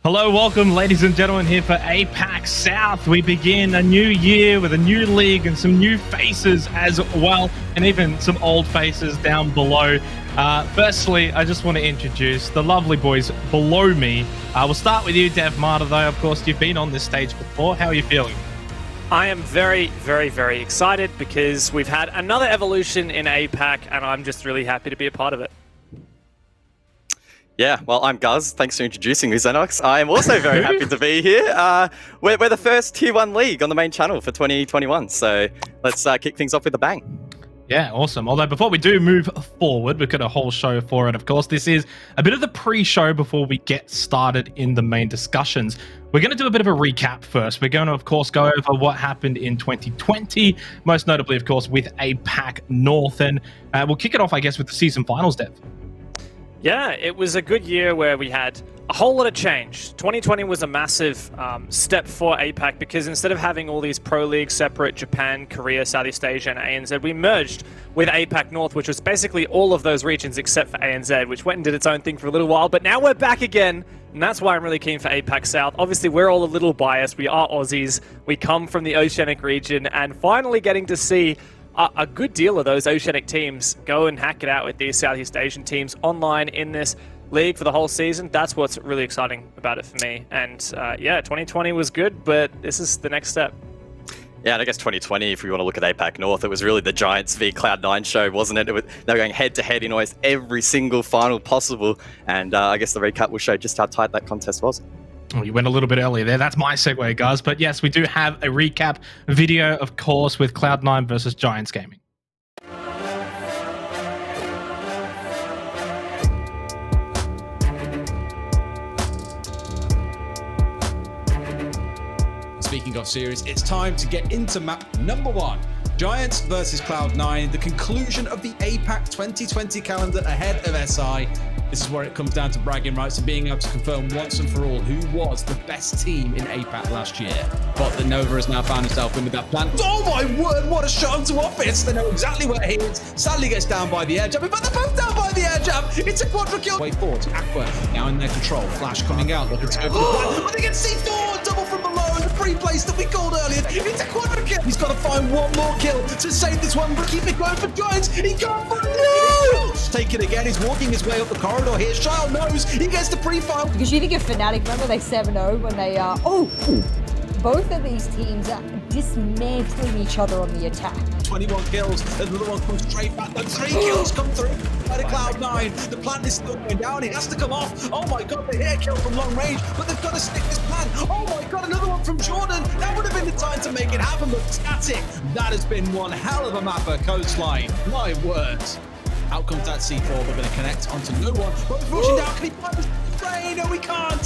Hello, welcome, ladies and gentlemen, here for APAC South. We begin a new year with a new league and some new faces as well, and even some old faces down below. Firstly, I just want to introduce the lovely boys below me. We'll start with you, Dev Marta, though. Of course, you've been on this stage before. How are you feeling? I am very, very, very excited because we've had another evolution in APAC, and I'm just really happy to be a part of it. Yeah, well, I'm Guz. Thanks for introducing me, Xenox. I am also very happy to be here. We're the first Tier 1 league on the main channel for 2021, so let's kick things off with a bang. Yeah, awesome. Although before we do move forward, we've got a whole show for it, of course. This is a bit of the pre-show before we get started in the main discussions. We're going to do a bit of a recap first. We're going to, of course, go over what happened in 2020, most notably, of course, with APAC North. And we'll kick it off, I guess, with the season finals, Dev. Yeah, it was a good year where we had a whole lot of change. 2020 was a massive step for APAC because instead of having all these pro leagues separate, Japan, Korea, Southeast Asia, and ANZ, we merged with APAC North, which was basically all of those regions except for ANZ, which went and did its own thing for a little while. But now we're back again, and that's why I'm really keen for APAC South. Obviously, we're all a little biased. We are Aussies. We come from the Oceanic region, and finally getting to see a good deal of those Oceanic teams go and hack it out with these Southeast Asian teams online in this league for the whole season. That's what's really exciting about it for me. And yeah, 2020 was good, but this is the next step. Yeah, and I guess 2020, if we want to look at APAC North, it was really the Giants v Cloud9 show, wasn't it? They were going head-to-head in almost every single final possible, and I guess the recap will show just how tight that contest was. Oh, you went a little bit earlier there. That's my segue, guys. But yes, we do have a recap video, of course, with Cloud9 versus Giants Gaming. Speaking of series, it's time to get into map number 1. Giants versus Cloud9, the conclusion of the APAC 2020 calendar ahead of SI. This is where it comes down to bragging rights and being able to confirm once and for all who was the best team in APAC last year. But the Nova has now found himself in with that plan. Oh my word, what a shot into office! They know exactly where he is. Sadly gets down by the air jump, but they're both down by the air jump. It's a quadra kill. Way forward to Aqua, now in their control. Flash coming out, looking to go for the plan. But they can see four, double from below, the free place that we called earlier. It's a quadra kill. He's got to find one more kill to save this one, but keep it going for Giants. He can't find it. Take it again. He's walking his way up the corridor here. Child knows he gets the pre-file. Because you think of Fnatic, remember they 7-0 when they both of these teams are dismantling each other on the attack. 21 kills, another one comes straight back. The 3 kills come through by the Cloud9. The plant is still going down. He has to come off. Oh my god, the hair kill from long range, but they've got to stick this plan. Oh my god, another one from Jordan. That would have been the time to make it happen, but static. That has been one hell of a mapper coastline. My words. Out comes that C4, we're going to connect onto no one. Both rushing down, can he find the spray? No, we can't.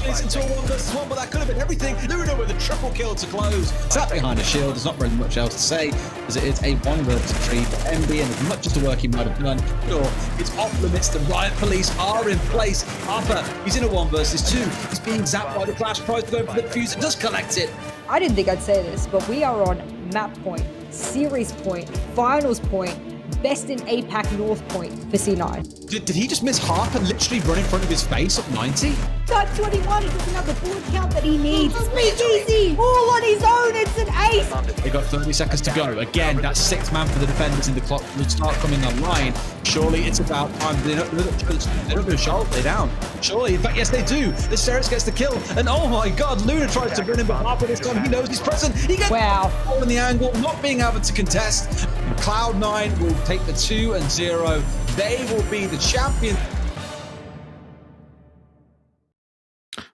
It's into a 1 versus 1, but that could have been everything. Luna with a triple kill to close. Sat behind a shield, there's not really much else to say, as it is a 1 versus 3 for MB, and as much as the work he might have done, sure, it's off limits. The riot police are in place. Harper, he's in a 1 versus 2. He's being zapped by the flash, tries to go for the fuse, and does collect it. I didn't think I'd say this, but we are on map point, series point, finals point, best in APAC North point for C9. Did he just miss Harper literally run in front of his face up 90? Got 21, he doesn't have the bullet count that he needs. Speakeasy, all on his own, it's an ace. They got 30 seconds to go. Again, that's 6 man for the defenders in the clock will start coming online. Surely it's about time. They don't do Charlotte play down. Surely, in fact, yes they do. The Ceres gets the kill, and oh my god, Luna tries to run in, but Harper this time he knows he's present. He gets in the angle, not being able to contest. Cloud9 will take the 2-0. They will be the champion.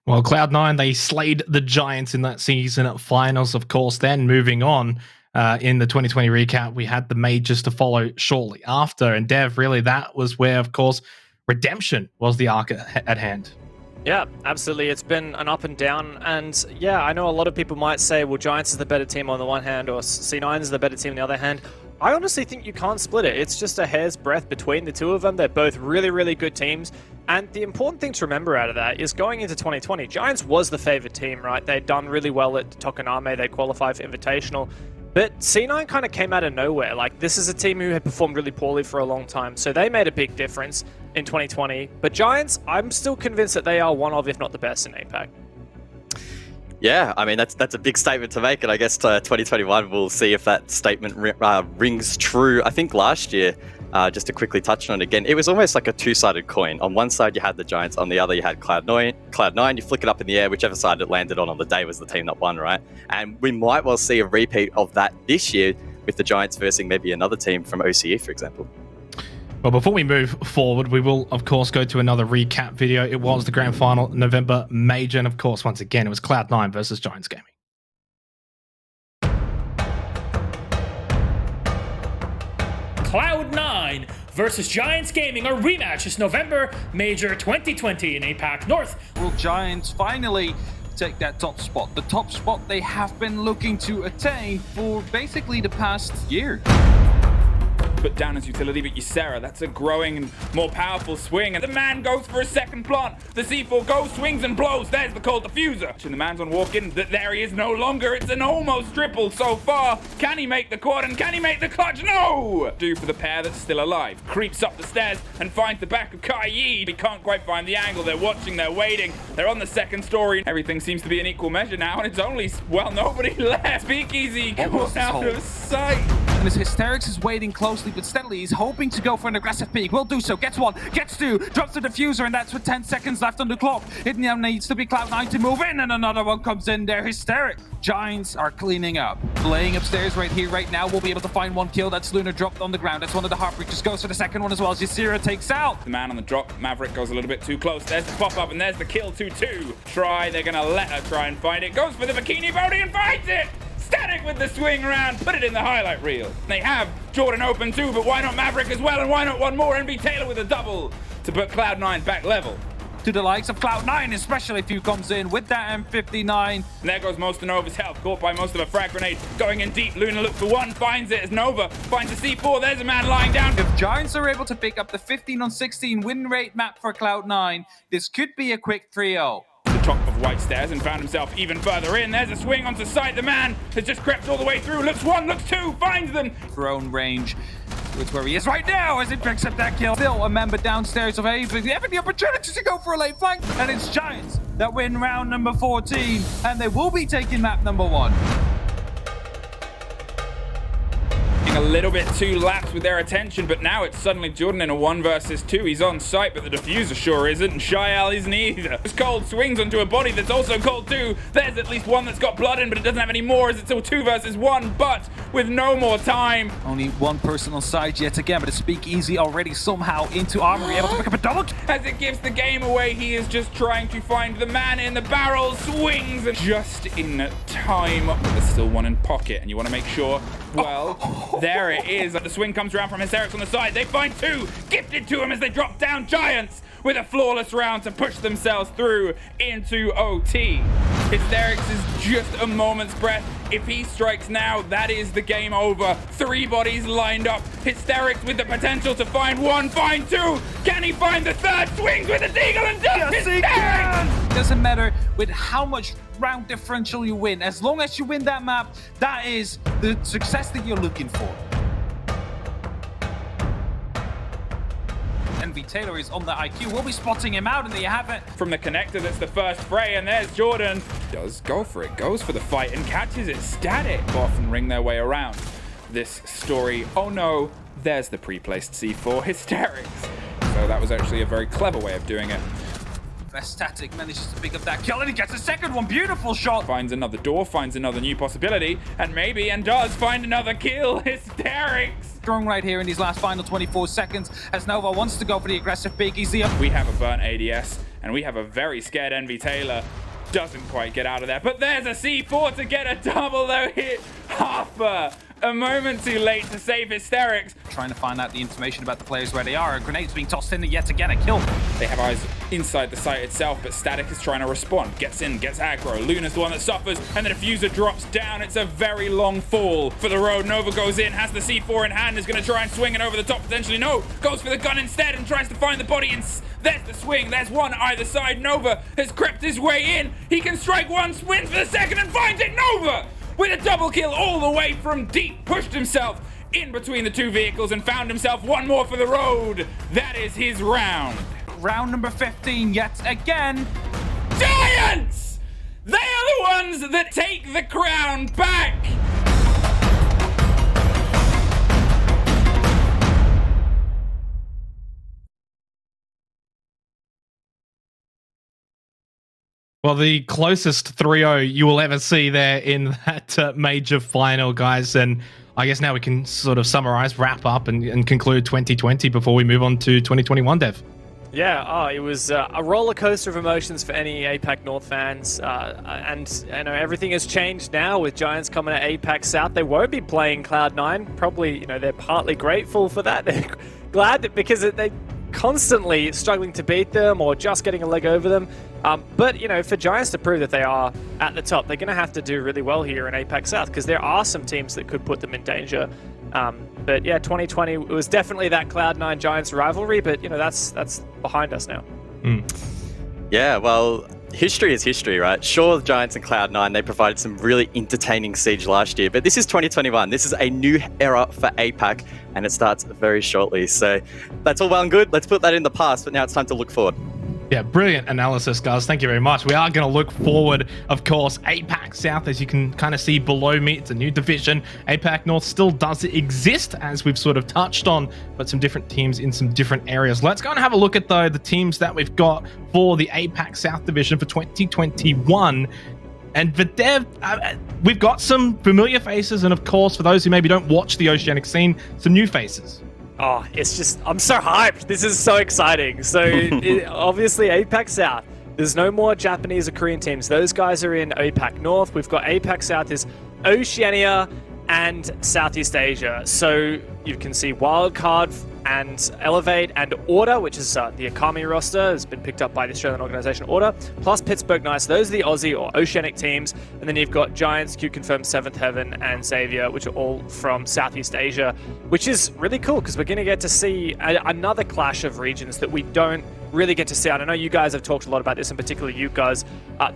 Well, Cloud9, they slayed the Giants in that season at finals, of course. Then moving on in the 2020 recap, we had the majors to follow shortly after. And Dev, really, that was where, of course, redemption was the arc at hand. Yeah, absolutely. It's been an up and down. And yeah, I know a lot of people might say, well, Giants is the better team on the one hand, or C9 is the better team on the other hand. I honestly think you can't split it. It's just a hair's breadth between the two of them. They're both really, really good teams. And the important thing to remember out of that is going into 2020, Giants was the favored team, right? They'd done really well at Tokoname. They qualified for Invitational. But C9 kind of came out of nowhere. Like, this is a team who had performed really poorly for a long time, so they made a big difference in 2020. But Giants, I'm still convinced that they are one of, if not the best in APAC. Yeah, I mean, that's a big statement to make, and I guess 2021 we'll see if that statement rings true. I think last year, just to quickly touch on it again, it was almost like a two-sided coin. On one side you had the Giants, on the other you had Cloud9. You flick it up in the air, whichever side it landed on the day was the team that won, right? And we might well see a repeat of that this year with the Giants versus maybe another team from OCE, for example. Well, before we move forward, we will, of course, go to another recap video. It was the grand final, November Major, and of course, once again, it was Cloud9 versus Giants Gaming. Cloud9 versus Giants Gaming, a rematch is November Major 2020 in APAC North. Will Giants finally take that top spot? The top spot they have been looking to attain for basically the past year. Put down as utility, but Ysera, that's a growing and more powerful swing, and the man goes for a second plant. The C4 goes, swings and blows. There's the cold diffuser. And the man's on walk in, there he is no longer. It's an almost triple so far. Can he make the quad, and can he make the clutch? No! Do for the pair that's still alive. Creeps up the stairs and finds the back of Kai Yi. He can't quite find the angle. They're watching, they're waiting. They're on the second story. Everything seems to be in equal measure now, and it's only, well, nobody left. Speakeasy goes out of sight. And as Hysterics is waiting closely but steadily, he's hoping to go for an aggressive peek. Will do so. Gets one, gets two, drops the diffuser, and that's with 10 seconds left on the clock. It now needs to be Cloud9 to move in, and another one comes in there. Hysteric. Giants are cleaning up. Playing upstairs right here, right now. We'll be able to find one kill. That's Luna dropped on the ground. That's one of the Heartbreakers. Goes for the second one as well as Ysera takes out. The man on the drop, Maverick, goes a little bit too close. There's the pop-up, and there's the kill 2-2. They're gonna let her try and find it. Goes for the bikini body and finds it! Static with the swing round, put it in the highlight reel. They have Jordan open too, but why not Maverick as well, and why not one more and be Taylor with a double to put Cloud9 back level? To the likes of Cloud9, especially if you comes in with that M59. And there goes most of Nova's health, caught by most of a frag grenade. Going in deep, Luna looks for one, finds it as Nova finds the C4, there's a man lying down. If Giants are able to pick up the 15-on-16 win rate map for Cloud9, this could be a quick 3-0. The top of white stairs and found himself even further in. There's a swing onto sight. The man has just crept all the way through. Looks one, looks two, finds them. Drone range. It's where he is right now as he picks up that kill. Still a member downstairs of A, but having the opportunity to go for a late flank. And it's Giants that win round number 14. And they will be taking map number 1. A little bit too lax with their attention, but now it's suddenly Jordan in a 1 versus 2. He's on site, but the diffuser sure isn't, and Shael isn't either. This cold swings onto a body that's also cold too. There's at least one that's got blood in, but it doesn't have any more as it's still 2 versus 1, but with no more time. Only one person on side yet again, but a Speakeasy already somehow into armory, able to pick up a double. As it gives the game away, he is just trying to find the man in the barrel, swings, and just in time. But there's still one in pocket, and you want to make sure, well, there it is. The swing comes around from Hysterics on the side. They find two, gifted to him as they drop down. Giants with a flawless round to push themselves through into OT. Hysterics is just a moment's breath. If he strikes now, that is the game over. 3 bodies lined up. Hysterics with the potential to find one, find two. Can he find the third? Swings with a deagle and does. Yes, Hysterics! Doesn't matter with how much round differential you win. As long as you win that map, that is the success that you're looking for. Envy Taylor is on the IQ. We'll be spotting him out, and there you have it. From the connector, that's the first fray, and there's Jordan. Does go for it, goes for the fight, and catches it. Static often ring their way around this story. Oh no, there's the pre-placed C4, Hysterics. So that was actually a very clever way of doing it. Static manages to pick up that kill, and he gets a second one. Beautiful shot. Finds another door, finds another new possibility, and maybe, and does find another kill. Hysterics. Strong right here in these last final 24 seconds as Nova wants to go for the aggressive peek. Easy up. We have a burnt ADS, and we have a very scared Envy Taylor. Doesn't quite get out of there, but there's a C4 to get a double though. Hit Harper. A moment too late to save Hysterics. Trying to find out the information about the players where they are. A grenade's being tossed in yet again. A kill. They have eyes inside the site itself, but Static is trying to respond. Gets in, gets aggro. Luna's the one that suffers, and the diffuser drops down. It's a very long fall for the road. Nova goes in, has the C4 in hand, is going to try and swing it over the top potentially. No, goes for the gun instead and tries to find the body. There's the swing. There's one either side. Nova has crept his way in. He can strike one, spins for the second, and finds it. Nova with a double kill all the way from deep, pushed himself in between the two vehicles and found himself one more for the road. That is his round. Round number 15 yet again. Giants! They are the ones that take the crown back. Well, the closest 3-0 you will ever see there in that major final, guys. And I guess now we can sort of summarize, wrap up, and conclude 2020 before we move on to 2021, Dev. Yeah, it was a roller coaster of emotions for any APAC North fans, and you know everything has changed now with Giants coming to APAC South. They won't be playing Cloud9. Probably, they're partly grateful for that. They're glad that because they constantly struggling to beat them or just getting a leg over them. But for Giants to prove that they are at the top, they're going to have to do really well here in APAC South because there are some teams that could put them in danger. But yeah, 2020 it was definitely that Cloud9 Giants rivalry, but that's behind us now. Yeah, well, history is history, right? Sure, the Giants and Cloud9, they provided some really entertaining siege last year, but this is 2021. This is a new era for APAC, and it starts very shortly. So that's all well and good. Let's put that in the past, but now it's time to look forward. Yeah, brilliant analysis, guys. Thank you very much. We are going to look forward, of course. APAC South, as you can kind of see below me, it's a new division. APAC North still does exist, as we've sort of touched on, but some different teams in some different areas. Let's go and have a look at, though, the teams that we've got for the APAC South division for 2021. And for Dev, we've got some familiar faces, and of course, for those who maybe don't watch the Oceanic scene, some new faces. Oh, it's just, I'm so hyped. This is so exciting. So obviously APAC South, there's no more Japanese or Korean teams. Those guys are in APAC North. We've got APAC South is Oceania and Southeast Asia. So you can see Wildcard and Elevate and Order, which is the Akami roster, has been picked up by the Australian organisation Order, plus Pittsburgh Knights. Those are the Aussie or Oceanic teams. And then you've got Giants, Q-Confirmed, Seventh Heaven, and Xavier, which are all from Southeast Asia, which is really cool because we're going to get to see another clash of regions that we don't really get to see. And I know you guys have talked a lot about this, and particularly you guys.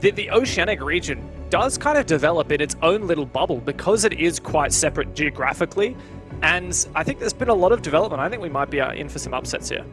The Oceanic region does kind of develop in its own little bubble because it is quite separate geographically. And I think there's been a lot of development. I think we might be in for some upsets here.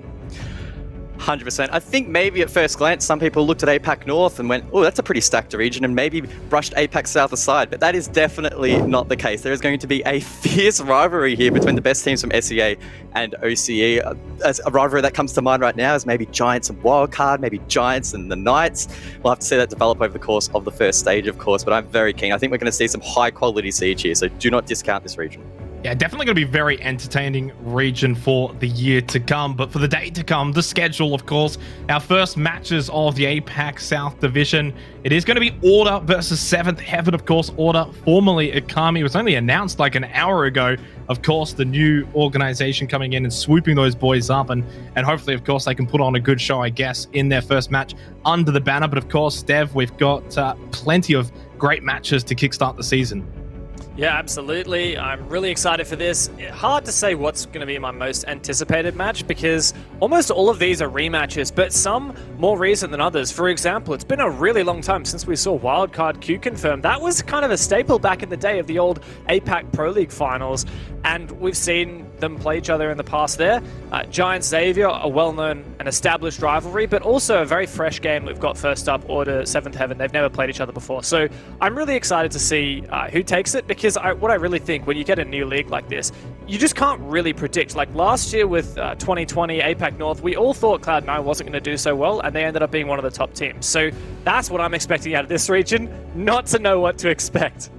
100%. I think maybe at first glance, some people looked at APAC North and went, oh, that's a pretty stacked region, and maybe brushed APAC South aside. But that is definitely not the case. There is going to be a fierce rivalry here between the best teams from SEA and OCE. As a rivalry that comes to mind right now is maybe Giants and Wildcard, maybe Giants and the Knights. We'll have to see that develop over the course of the first stage, of course, but I'm very keen. I think we're going to see some high-quality siege here, so do not discount this region. Yeah, definitely going to be very entertaining region for the year to come. But for the day to come, the schedule, of course, our first matches of the APAC South Division. It is going to be Order versus Seventh Heaven, of course. Order, formerly Akami, was only announced like an hour ago. Of course, the new organization coming in and swooping those boys up. And hopefully, of course, they can put on a good show, I guess, in their first match under the banner. But of course, Dev, we've got plenty of great matches to kickstart the season. Yeah, absolutely. I'm really excited for this. Hard to say what's going to be my most anticipated match because almost all of these are rematches, but some more recent than others. For example, it's been a really long time since we saw Wildcard Q-Confirmed. That was kind of a staple back in the day of the old APAC Pro League finals, and we've seen them play each other in the past there. Giants Xavier, a well-known and established rivalry, but also a very fresh game. We've got first up Order, Seventh Heaven. They've never played each other before. So I'm really excited to see who takes it because what I really think when you get a new league like this, you just can't really predict. Like last year with 2020 APAC North, we all thought Cloud9 wasn't going to do so well, and they ended up being one of the top teams. So that's what I'm expecting out of this region, not to know what to expect.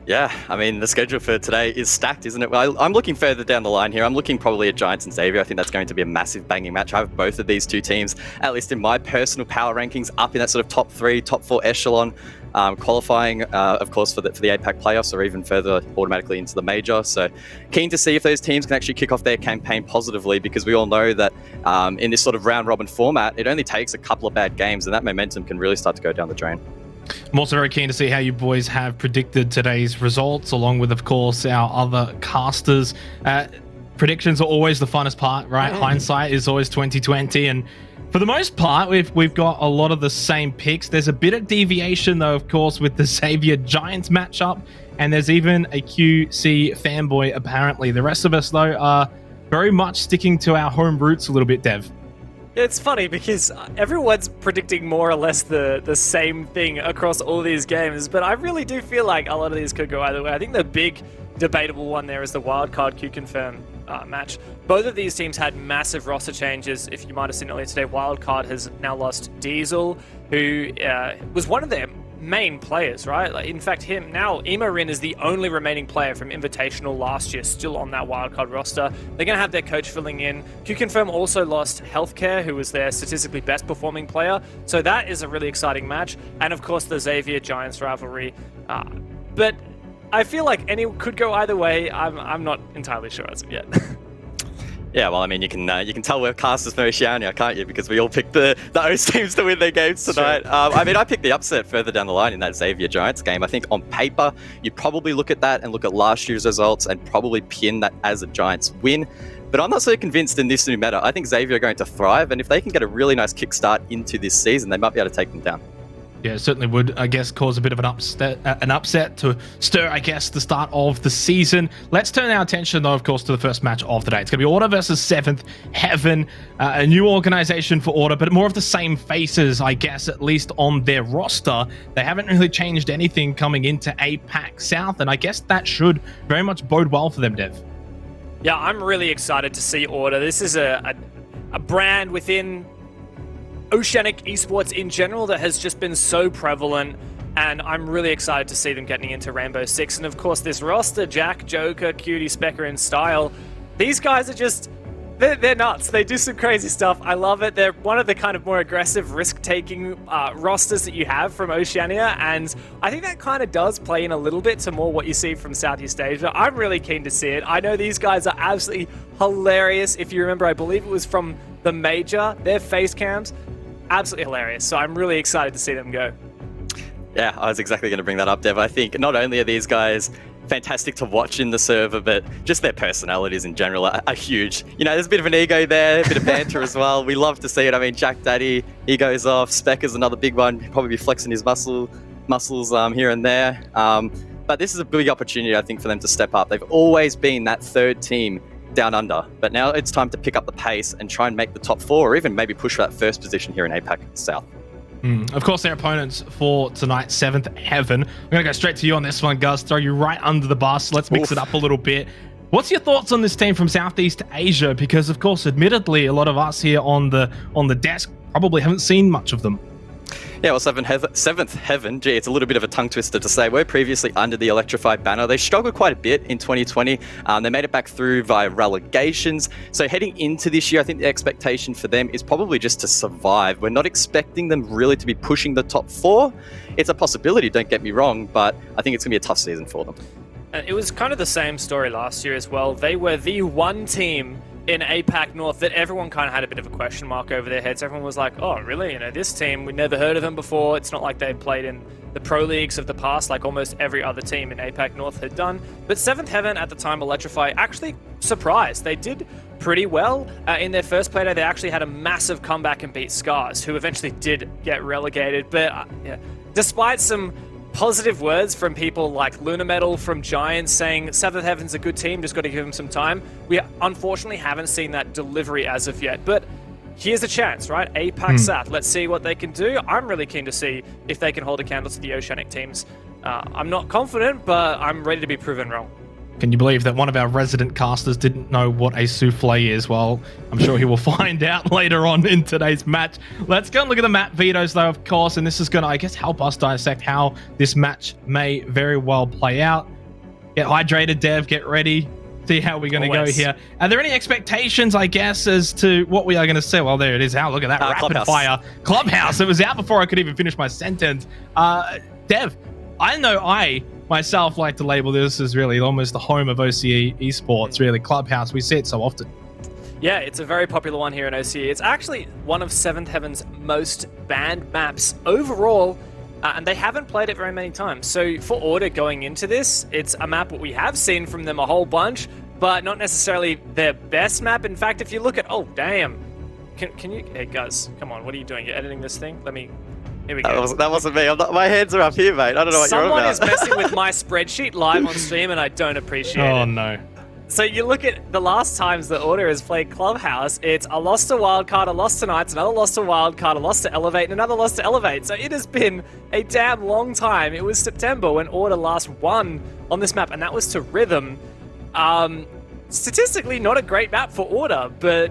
Yeah, I mean, the schedule for today is stacked, isn't it? Well, I'm looking further down the line here. I'm looking probably at Giants and Xavier. I think that's going to be a massive banging match. I have both of these two teams, at least in my personal power rankings, up in that sort of top 3, top 4 echelon, qualifying, of course, for the APAC playoffs or even further automatically into the major. So keen to see if those teams can actually kick off their campaign positively because we all know that in this sort of round-robin format, it only takes a couple of bad games and that momentum can really start to go down the drain. I'm also very keen to see how you boys have predicted today's results, along with, of course, our other casters. Predictions are always the funnest part, right? Hindsight is always 2020, and For the most part, we've got a lot of the same picks. There's a bit of deviation, though, of course, with the Xavier Giants matchup, and there's even a QC fanboy, apparently. The rest of us, though, are very much sticking to our home roots a little bit, Dev. It's funny because everyone's predicting more or less the same thing across all these games, but I really do feel like a lot of these could go either way. I think the big debatable one there is the wildcard Q-Confirm match. Both of these teams had massive roster changes. If you might have seen earlier today, Wildcard has now lost Diesel, who was one of their main players, right? Like, in fact, Emorin is the only remaining player from Invitational last year still on that wildcard roster. They're going to have their coach filling in. Q-Confirm also lost Healthcare, who was their statistically best performing player. So that is a really exciting match. And of course, the Xavier Giants rivalry. But I feel like any could go either way. I'm not entirely sure as of yet. Yeah, well, I mean, you can tell we're casters for Oceania, can't you? Because we all picked the OS teams to win their games tonight. Sure. I mean, I picked the upset further down the line in that Xavier Giants game. I think on paper, you'd probably look at that and look at last year's results and probably pin that as a Giants win. But I'm not so convinced in this new meta. I think Xavier are going to thrive, and if they can get a really nice kickstart into this season, they might be able to take them down. Yeah, it certainly would, I guess, cause a bit of an upset to stir, I guess, the start of the season. Let's turn our attention, though, of course, to the first match of the day. It's going to be Order versus 7th Heaven, a new organization for Order, but more of the same faces, I guess, at least on their roster. They haven't really changed anything coming into APAC South, and I guess that should very much bode well for them, Dev. Yeah, I'm really excited to see Order. This is a brand within Oceanic esports in general that has just been so prevalent, and I'm really excited to see them getting into Rainbow Six. And of course, this roster, Jack, Joker, Cutie, Specker, and Style, these guys are just, they're nuts. They do some crazy stuff. I love it. They're one of the kind of more aggressive, risk-taking rosters that you have from Oceania, and I think that kind of does play in a little bit to more what you see from Southeast Asia. I'm really keen to see it. I know these guys are absolutely hilarious. If you remember, I believe it was from the Major, their face cams, absolutely hilarious. So I'm really excited to see them go. Yeah, I was exactly going to bring that up, Dev. I think not only are these guys fantastic to watch in the server, but just their personalities in general are huge. You know, there's a bit of an ego there, a bit of banter as well. We love to see it. I mean, Jack Daddy, he goes off. Specker's another big one. He'll probably be flexing his muscles here and there. But this is a big opportunity, I think, for them to step up. They've always been that third team down under, but now it's time to pick up the pace and try and make the top 4, or even maybe push for that first position here in APAC South. Of course, their opponents for tonight, 7th Heaven. I'm going to go straight to you on this one, Gus. Throw you right under the bus. Let's mix it up a little bit. What's your thoughts on this team from Southeast Asia? Because, of course, admittedly, a lot of us here on the desk probably haven't seen much of them. Yeah, well, 7th Heaven, gee, it's a little bit of a tongue twister to say. We're previously under the Electrified banner. They struggled quite a bit in 2020. They made it back through via relegations. So heading into this year, I think the expectation for them is probably just to survive. We're not expecting them really to be pushing the top 4. It's a possibility, don't get me wrong, but I think it's going to be a tough season for them. It was kind of the same story last year as well. They were the one team in APAC North that everyone kind of had a bit of a question mark over their heads. Everyone was like, oh, really? You know, this team, we never heard of them before. It's not like they'd played in the pro leagues of the past like almost every other team in APAC North had done. But 7th Heaven at the time, Electrify, actually surprised. They did pretty well. In their first Playday, they actually had a massive comeback and beat Scars, who eventually did get relegated. But despite some positive words from people like Luna Metal from Giants saying 7th Heaven's a good team, just got to give them some time. We unfortunately haven't seen that delivery as of yet, but here's a chance, right? APAC South, let's see what they can do. I'm really keen to see if they can hold a candle to the Oceanic teams. I'm not confident, but I'm ready to be proven wrong. Can you believe that one of our resident casters didn't know what a souffle is? Well, I'm sure he will find out later on in today's match. Let's go and look at the map vetoes, though, of course, and this is going to, I guess, help us dissect how this match may very well play out. Get hydrated, Dev, get ready. See how we're going to go here. Are there any expectations, I guess, as to what we are going to see? Well, there it is. Look at that rapid fire. Clubhouse. It was out before I could even finish my sentence. Dev, I know I myself like to label this as really almost the home of OCE esports, really. Clubhouse, we see it so often. Yeah, it's a very popular one here in OCE. It's actually one of 7th Heaven's most banned maps overall, and they haven't played it very many times. So for Order going into this, it's a map that we have seen from them a whole bunch, but not necessarily their best map. In fact, if you look at, oh damn, Can you? Hey guys, come on. What are you doing? You're editing this thing? Here we go. That wasn't me. My hands are up here, mate. I don't know what you're on Someone about. is messing with my spreadsheet live on stream, and I don't appreciate it. Oh no. So you look at the last times that Order has played Clubhouse, it's a loss to Wildcard, a loss to Knights, another loss to Wildcard, a loss to Elevate, and another loss to Elevate. So it has been a damn long time. It was September when Order last won on this map, and that was to Rhythm. Statistically, not a great map for Order, but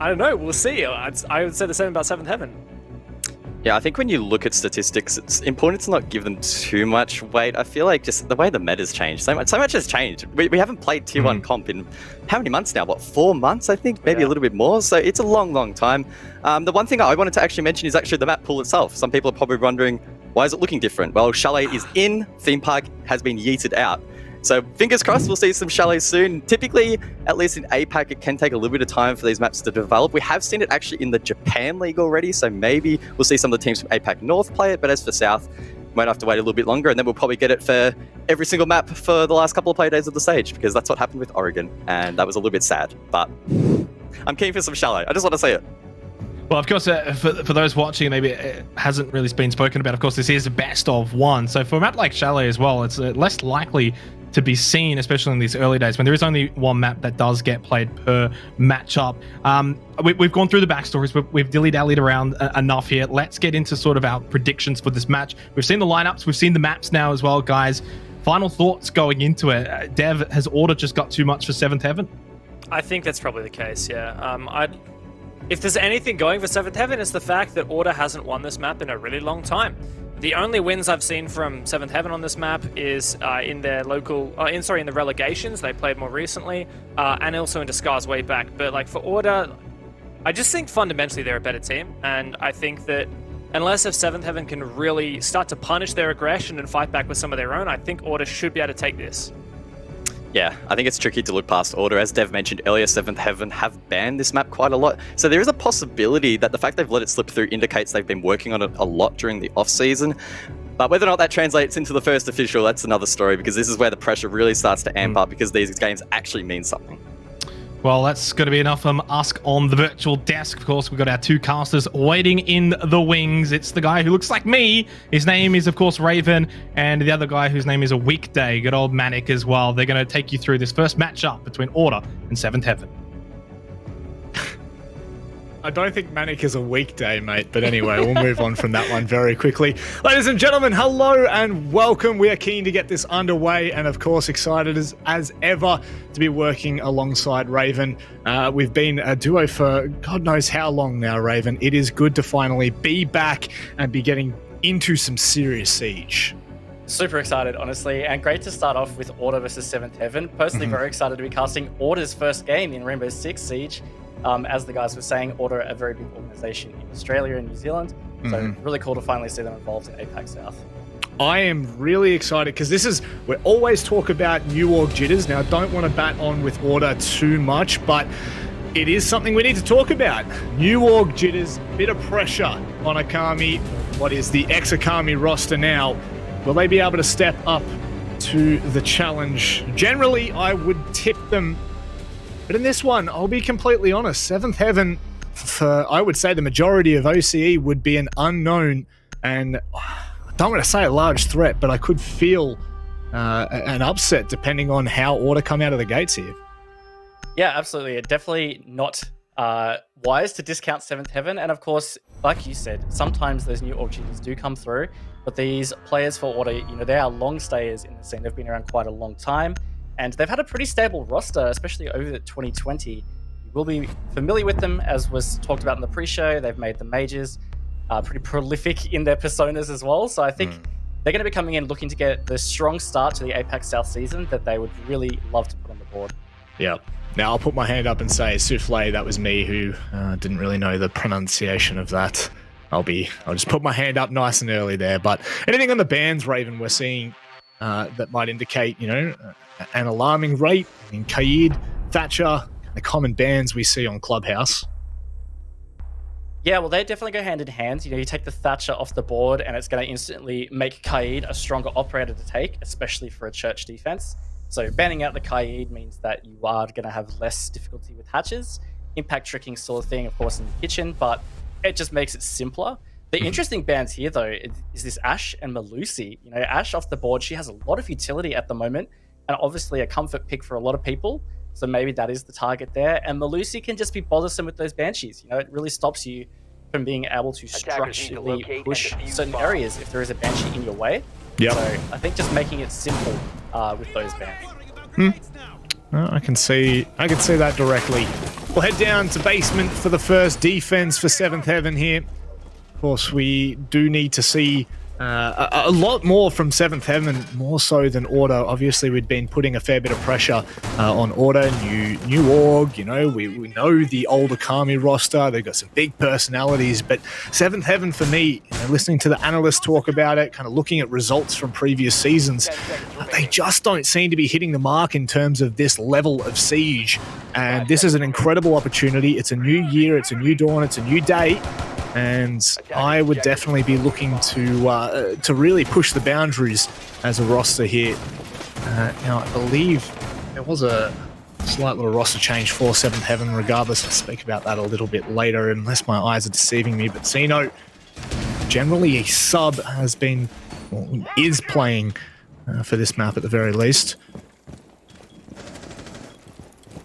I don't know. We'll see. I would say the same about Seventh Heaven. Yeah, I think when you look at statistics, it's important to not give them too much weight. I feel like just the way the meta's changed, so much has changed. We haven't played Tier 1 comp in how many months now? What, 4 months, I think? Maybe a little bit more. So it's a long, long time. The one thing I wanted to actually mention is actually the map pool itself. Some people are probably wondering, why is it looking different? Well, Chalet is in, Theme Park has been yeeted out. So fingers crossed we'll see some chalets soon. Typically, at least in APAC, it can take a little bit of time for these maps to develop. We have seen it actually in the Japan League already, so maybe we'll see some of the teams from APAC North play it, but as for South, we might have to wait a little bit longer, and then we'll probably get it for every single map for the last couple of play days of the stage, because that's what happened with Oregon, and that was a little bit sad, but I'm keen for some chalet. I just want to see it. Well, of course, for those watching, maybe it hasn't really been spoken about. Of course, this is a best of one. So for a map like Chalet as well, it's less likely to be seen, especially in these early days when there is only one map that does get played per matchup. We've gone through the backstories. We've dilly-dallied around enough here. Let's get into sort of our predictions for this match. We've seen the lineups. We've seen the maps now as well, guys. Final thoughts going into it. Dev, has Order just got too much for Seventh Heaven? I think that's probably the case, yeah. If there's anything going for Seventh Heaven, it's the fact that Order hasn't won this map in a really long time. The only wins I've seen from Seventh Heaven on this map is in their local, in the relegations. They played more recently, and also in Disguise way back. But like for Order, I just think fundamentally they're a better team, and I think that unless if Seventh Heaven can really start to punish their aggression and fight back with some of their own, I think Order should be able to take this. Yeah, I think it's tricky to look past Order. As Dev mentioned earlier, Seventh Heaven have banned this map quite a lot. So there is a possibility that the fact they've let it slip through indicates they've been working on it a lot during the off-season. But whether or not that translates into the first official, that's another story, because this is where the pressure really starts to amp up, because these games actually mean something. Well, that's going to be enough from us on the virtual desk. Of course, we've got our two casters waiting in the wings. It's the guy who looks like me. His name is, of course, Raven. And the other guy whose name is a Weekday, good old Manic as well. They're going to take you through this first matchup between Order and Seventh Heaven. I don't think Manic is a weekday, mate. But anyway, we'll move on from that one very quickly. Ladies and gentlemen, hello and welcome. We are keen to get this underway and, of course, excited as ever to be working alongside Raven. We've been a duo for God knows how long now, Raven. It is good to finally be back and be getting into some serious Siege. Super excited, honestly, and great to start off with Order versus Seventh Heaven. Personally, very excited to be casting Order's first game in Rainbow Six Siege. As the guys were saying, Order a very big organization in Australia and New Zealand. So really cool to finally see them involved in APAC South. I am really excited because we always talk about New Org jitters. Now, I don't want to bat on with Order too much, but it is something we need to talk about. New Org jitters, bit of pressure on Akami. What is the ex-Akami roster now? Will they be able to step up to the challenge? Generally, I would tip them. But in this one, I'll be completely honest. Seventh Heaven, for I would say the majority of OCE, would be an unknown, and I don't want to say a large threat, but I could feel an upset depending on how Order come out of the gates here. Yeah, absolutely. Definitely not wise to discount Seventh Heaven, and of course, like you said, sometimes those new org cheaters do come through, but these players for Order, they are long stayers in the scene. They've been around quite a long time. And they've had a pretty stable roster, especially over 2020. You will be familiar with them, as was talked about in the pre-show. They've made the majors pretty prolific in their personas as well. So I think they're going to be coming in looking to get the strong start to the APAC South season that they would really love to put on the board. Yeah. Now I'll put my hand up and say, Souffle, that was me who didn't really know the pronunciation of that. I'll just put my hand up nice and early there. But anything on the bans, Raven, we're seeing that might indicate, an alarming rate in Kaid, Thatcher, the common bans we see on Clubhouse. Yeah, well, they definitely go hand in hand. You take the Thatcher off the board and it's going to instantly make Kaid a stronger operator to take, especially for a church defense. So banning out the Kaid means that you are going to have less difficulty with hatches. Impact tricking still a thing, of course, in the kitchen, but it just makes it simpler. The interesting bans here, though, is this Ashe and Melusi. You know, Ashe off the board, she has a lot of utility at the moment, and obviously a comfort pick for a lot of people. So maybe that is the target there. And Melusi can just be bothersome with those Banshees. You know, it really stops you from being able to structurally push certain areas if there is a Banshee in your way. Yep. So I think just making it simple with those bans. I can see that directly. We'll head down to basement for the first defense for Seventh Heaven here. Of course, we do need to see a lot more from Seventh Heaven, more so than Order. Obviously, we'd been putting a fair bit of pressure on Order, new org. You know, we know the older Kami roster. They've got some big personalities, but Seventh Heaven, for me, you know, listening to the analysts talk about it, kind of looking at results from previous seasons, they just don't seem to be hitting the mark in terms of this level of siege. And this is an incredible opportunity. It's a new year. It's a new dawn. It's a new day. And I would definitely be looking to really push the boundaries as a roster here. Now, I believe there was a slight little roster change for Seventh Heaven. Regardless, I'll speak about that a little bit later, unless my eyes are deceiving me. But Zeno, generally a sub, has been, well, is playing for this map at the very least.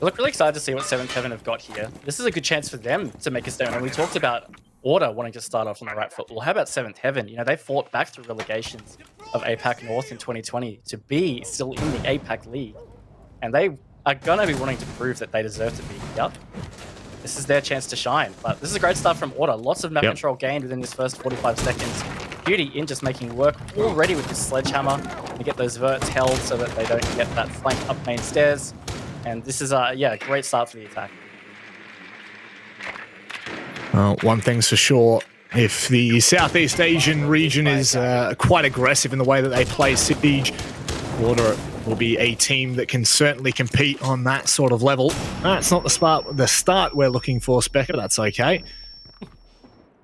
I look really excited to see what Seventh Heaven have got here. This is a good chance for them to make a statement. We talked about Order wanting to start off on the right foot. Well, how about Seventh Heaven? You know, they fought back through relegations of APAC North in 2020 to be still in the APAC League. And they are going to be wanting to prove that they deserve to be here. This is their chance to shine. But this is a great start from Order. Lots of map control gained within this first 45 seconds. Beauty in just making work already with this sledgehammer to get those verts held so that they don't get that flank up main stairs. And this is a great start for the attack. One thing's for sure, if the Southeast Asian region is quite aggressive in the way that they play Siege, Order will be a team that can certainly compete on that sort of level. That's not the start we're looking for, Spec, but that's okay.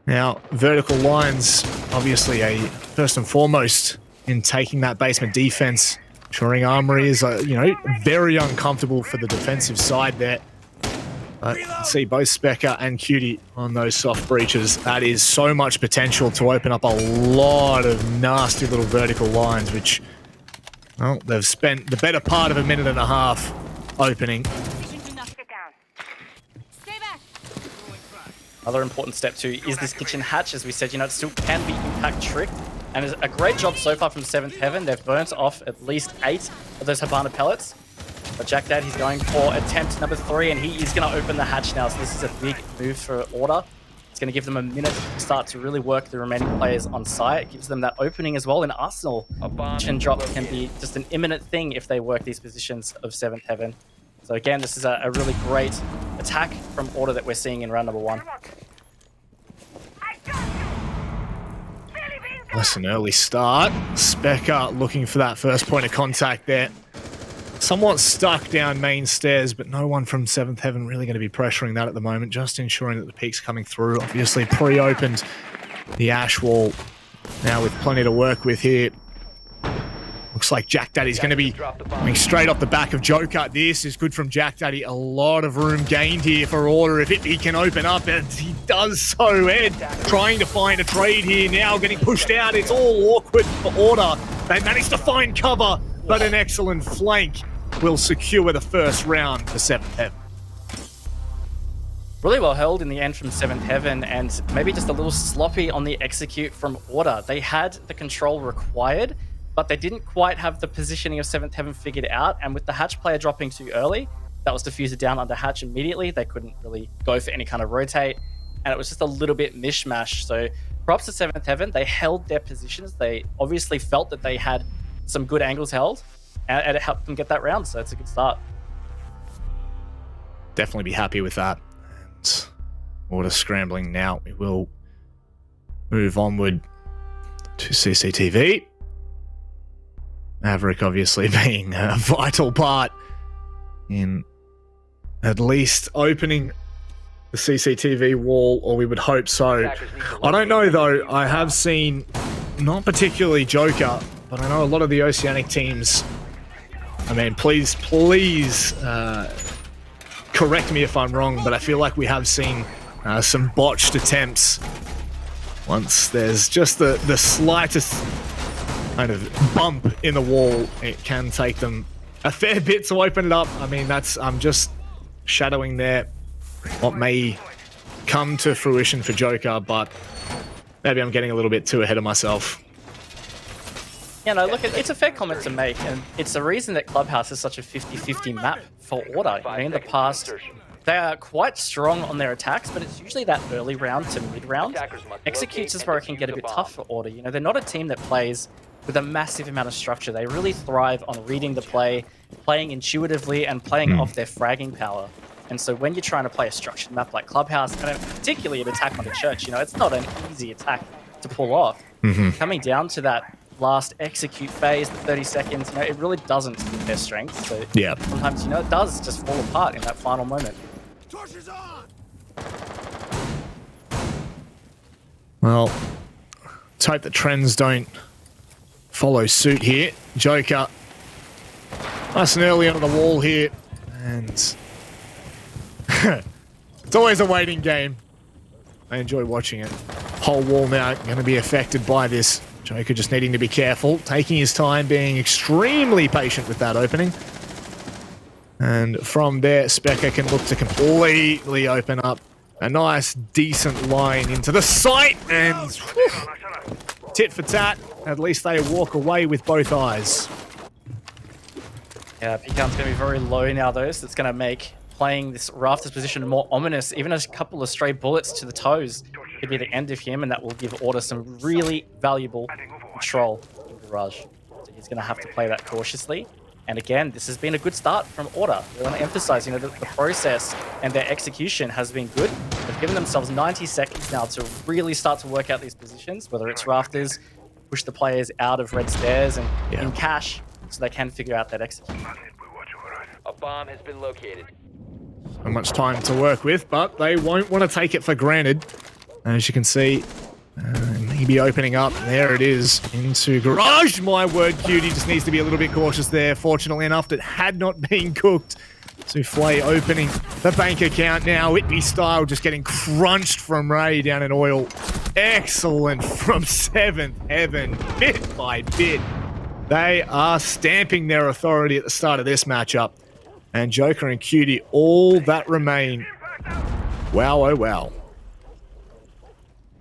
Now, vertical lines, obviously a first and foremost in taking that basement defense. Shoring Armory is, very uncomfortable for the defensive side there. But you can see both Specker and Cutie on those soft breaches. That is so much potential to open up a lot of nasty little vertical lines, which, well, they've spent the better part of a minute and a half opening. Another important step too is this kitchen hatch. As we said, it still can be impact tricked. And it's a great job so far from Seventh Heaven. They've burnt off at least 8 of those Habana pellets. But Jack Dad, he's going for attempt number 3, and he is going to open the hatch now. So this is a big move for Order. It's going to give them a minute to start to really work the remaining players on site. It gives them that opening as well in Arsenal. Kitchen drop can be just an imminent thing if they work these positions of Seventh Heaven. So again, this is a really great attack from Order that we're seeing in round number 1. That's an early start. Specker looking for that first point of contact there. Somewhat stuck down main stairs, but no one from Seventh Heaven really going to be pressuring that at the moment, just ensuring that the peak's coming through. Obviously pre-opened the Ashe wall now with plenty to work with here. Looks like Jack Daddy's going to be coming straight off the back of Joker. This is good from Jack Daddy. A lot of room gained here for Order if he can open up, and he does so. Ed trying to find a trade here now, getting pushed out. It's all awkward for Order. They managed to find cover, but an excellent flank will secure the first round for Seventh Heaven. Really well held in the end from Seventh Heaven, and maybe just a little sloppy on the execute from Order. They had the control required, but they didn't quite have the positioning of Seventh Heaven figured out, and with the hatch player dropping too early, that was diffused down under hatch immediately. They couldn't really go for any kind of rotate, and it was just a little bit mishmash. So props to Seventh Heaven. They held their positions. They obviously felt that they had some good angles held, and it helped them get that round, so it's a good start. Definitely be happy with that. And Order scrambling now. We will move onward to CCTV. Maverick obviously being a vital part in at least opening the CCTV wall, or we would hope so. I don't know though, I have seen, not particularly Joker, but I know a lot of the Oceanic teams, I mean, please correct me if I'm wrong, but I feel like we have seen some botched attempts. Once there's just the slightest kind of bump in the wall, it can take them a fair bit to open it up. I mean, I'm just shadowing there what may come to fruition for Joker, but maybe I'm getting a little bit too ahead of myself. Yeah, no, look, it's a fair comment to make, and it's the reason that Clubhouse is such a 50-50 map for Order. You know, in the past, they are quite strong on their attacks, but it's usually that early round to mid-round. Executes is where it can get a bit tough for Order. You know, they're not a team that plays with a massive amount of structure. They really thrive on reading the play, playing intuitively, and playing off their fragging power. And so when you're trying to play a structured map like Clubhouse, and particularly an attack on the church, you know, it's not an easy attack to pull off. Coming down to that last execute phase, the 30 seconds, you know, it really doesn't suit their strength. So yeah, sometimes, you know, it does just fall apart in that final moment. Well, let's hope the trends don't follow suit here. Joker, nice and early onto the wall here, and it's always a waiting game. I enjoy watching it. Whole wall now going to be affected by this. Joker just needing to be careful, taking his time, being extremely patient with that opening. And from there, Specker can look to completely open up a nice, decent line into the site, and whew, tit for tat. At least they walk away with both eyes. Yeah, P-count's going to be very low now, though, so it's going to make playing this Rafters position more ominous. Even a couple of stray bullets to the toes could be the end of him, and that will give Order some really valuable control in Garage. So he's going to have to play that cautiously. And again, this has been a good start from Order. We want to emphasize, you know, that the process and their execution has been good. They've given themselves 90 seconds now to really start to work out these positions, whether it's Rafters, push the players out of red stairs and in cash, so they can figure out that execution. A bomb has been located. So much time to work with, but they won't want to take it for granted. As you can see, maybe opening up. There it is into Garage. My word, Cutie just needs to be a little bit cautious there. Fortunately enough, that had not been cooked. Souffle opening the bank account now. Whitby style just getting crunched from Ray down in oil. Excellent from 7th Heaven, bit by bit. They are stamping their authority at the start of this matchup. And Joker and Cutie, all that remain. Wow, oh wow.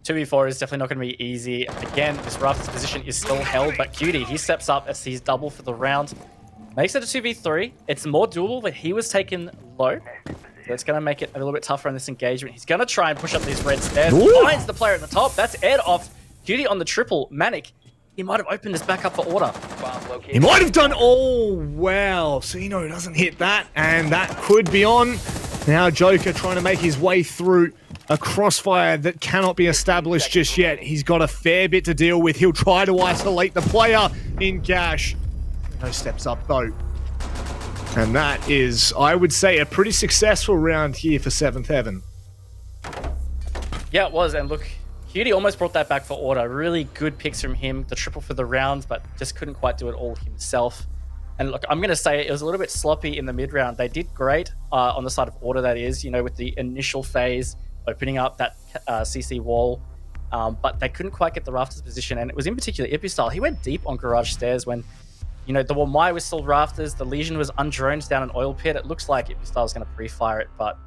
2v4 is definitely not going to be easy. Again, this Rafters position is still held, but Cutie, he steps up as he's double for the round. Makes it a 2v3. It's more doable, but he was taken low. So it's going to make it a little bit tougher in this engagement. He's going to try and push up these red stairs. Ooh. Finds the player at the top. That's Ed off. Cutie on the triple. Manic. He might have opened this back up for Order. He might have done... Oh, wow. Sino doesn't hit that, and that could be on. Now Joker trying to make his way through a crossfire that cannot be established just yet. He's got a fair bit to deal with. He'll try to isolate the player in cash. No steps up, though. And that is, I would say, a pretty successful round here for 7th Heaven. Yeah, it was. And look, Cutie almost brought that back for Order. Really good picks from him. The triple for the round, but just couldn't quite do it all himself. And look, I'm going to say it was a little bit sloppy in the mid-round. They did great on the side of Order, that is, you know, with the initial phase, opening up that CC wall. But they couldn't quite get the Rafters position. And it was in particular Ipistyle. He went deep on Garage Stairs when, you know, the Wamai was still Rafters. The Legion was undroned down an oil pit. It looks like Ipistyle was going to pre-fire it, but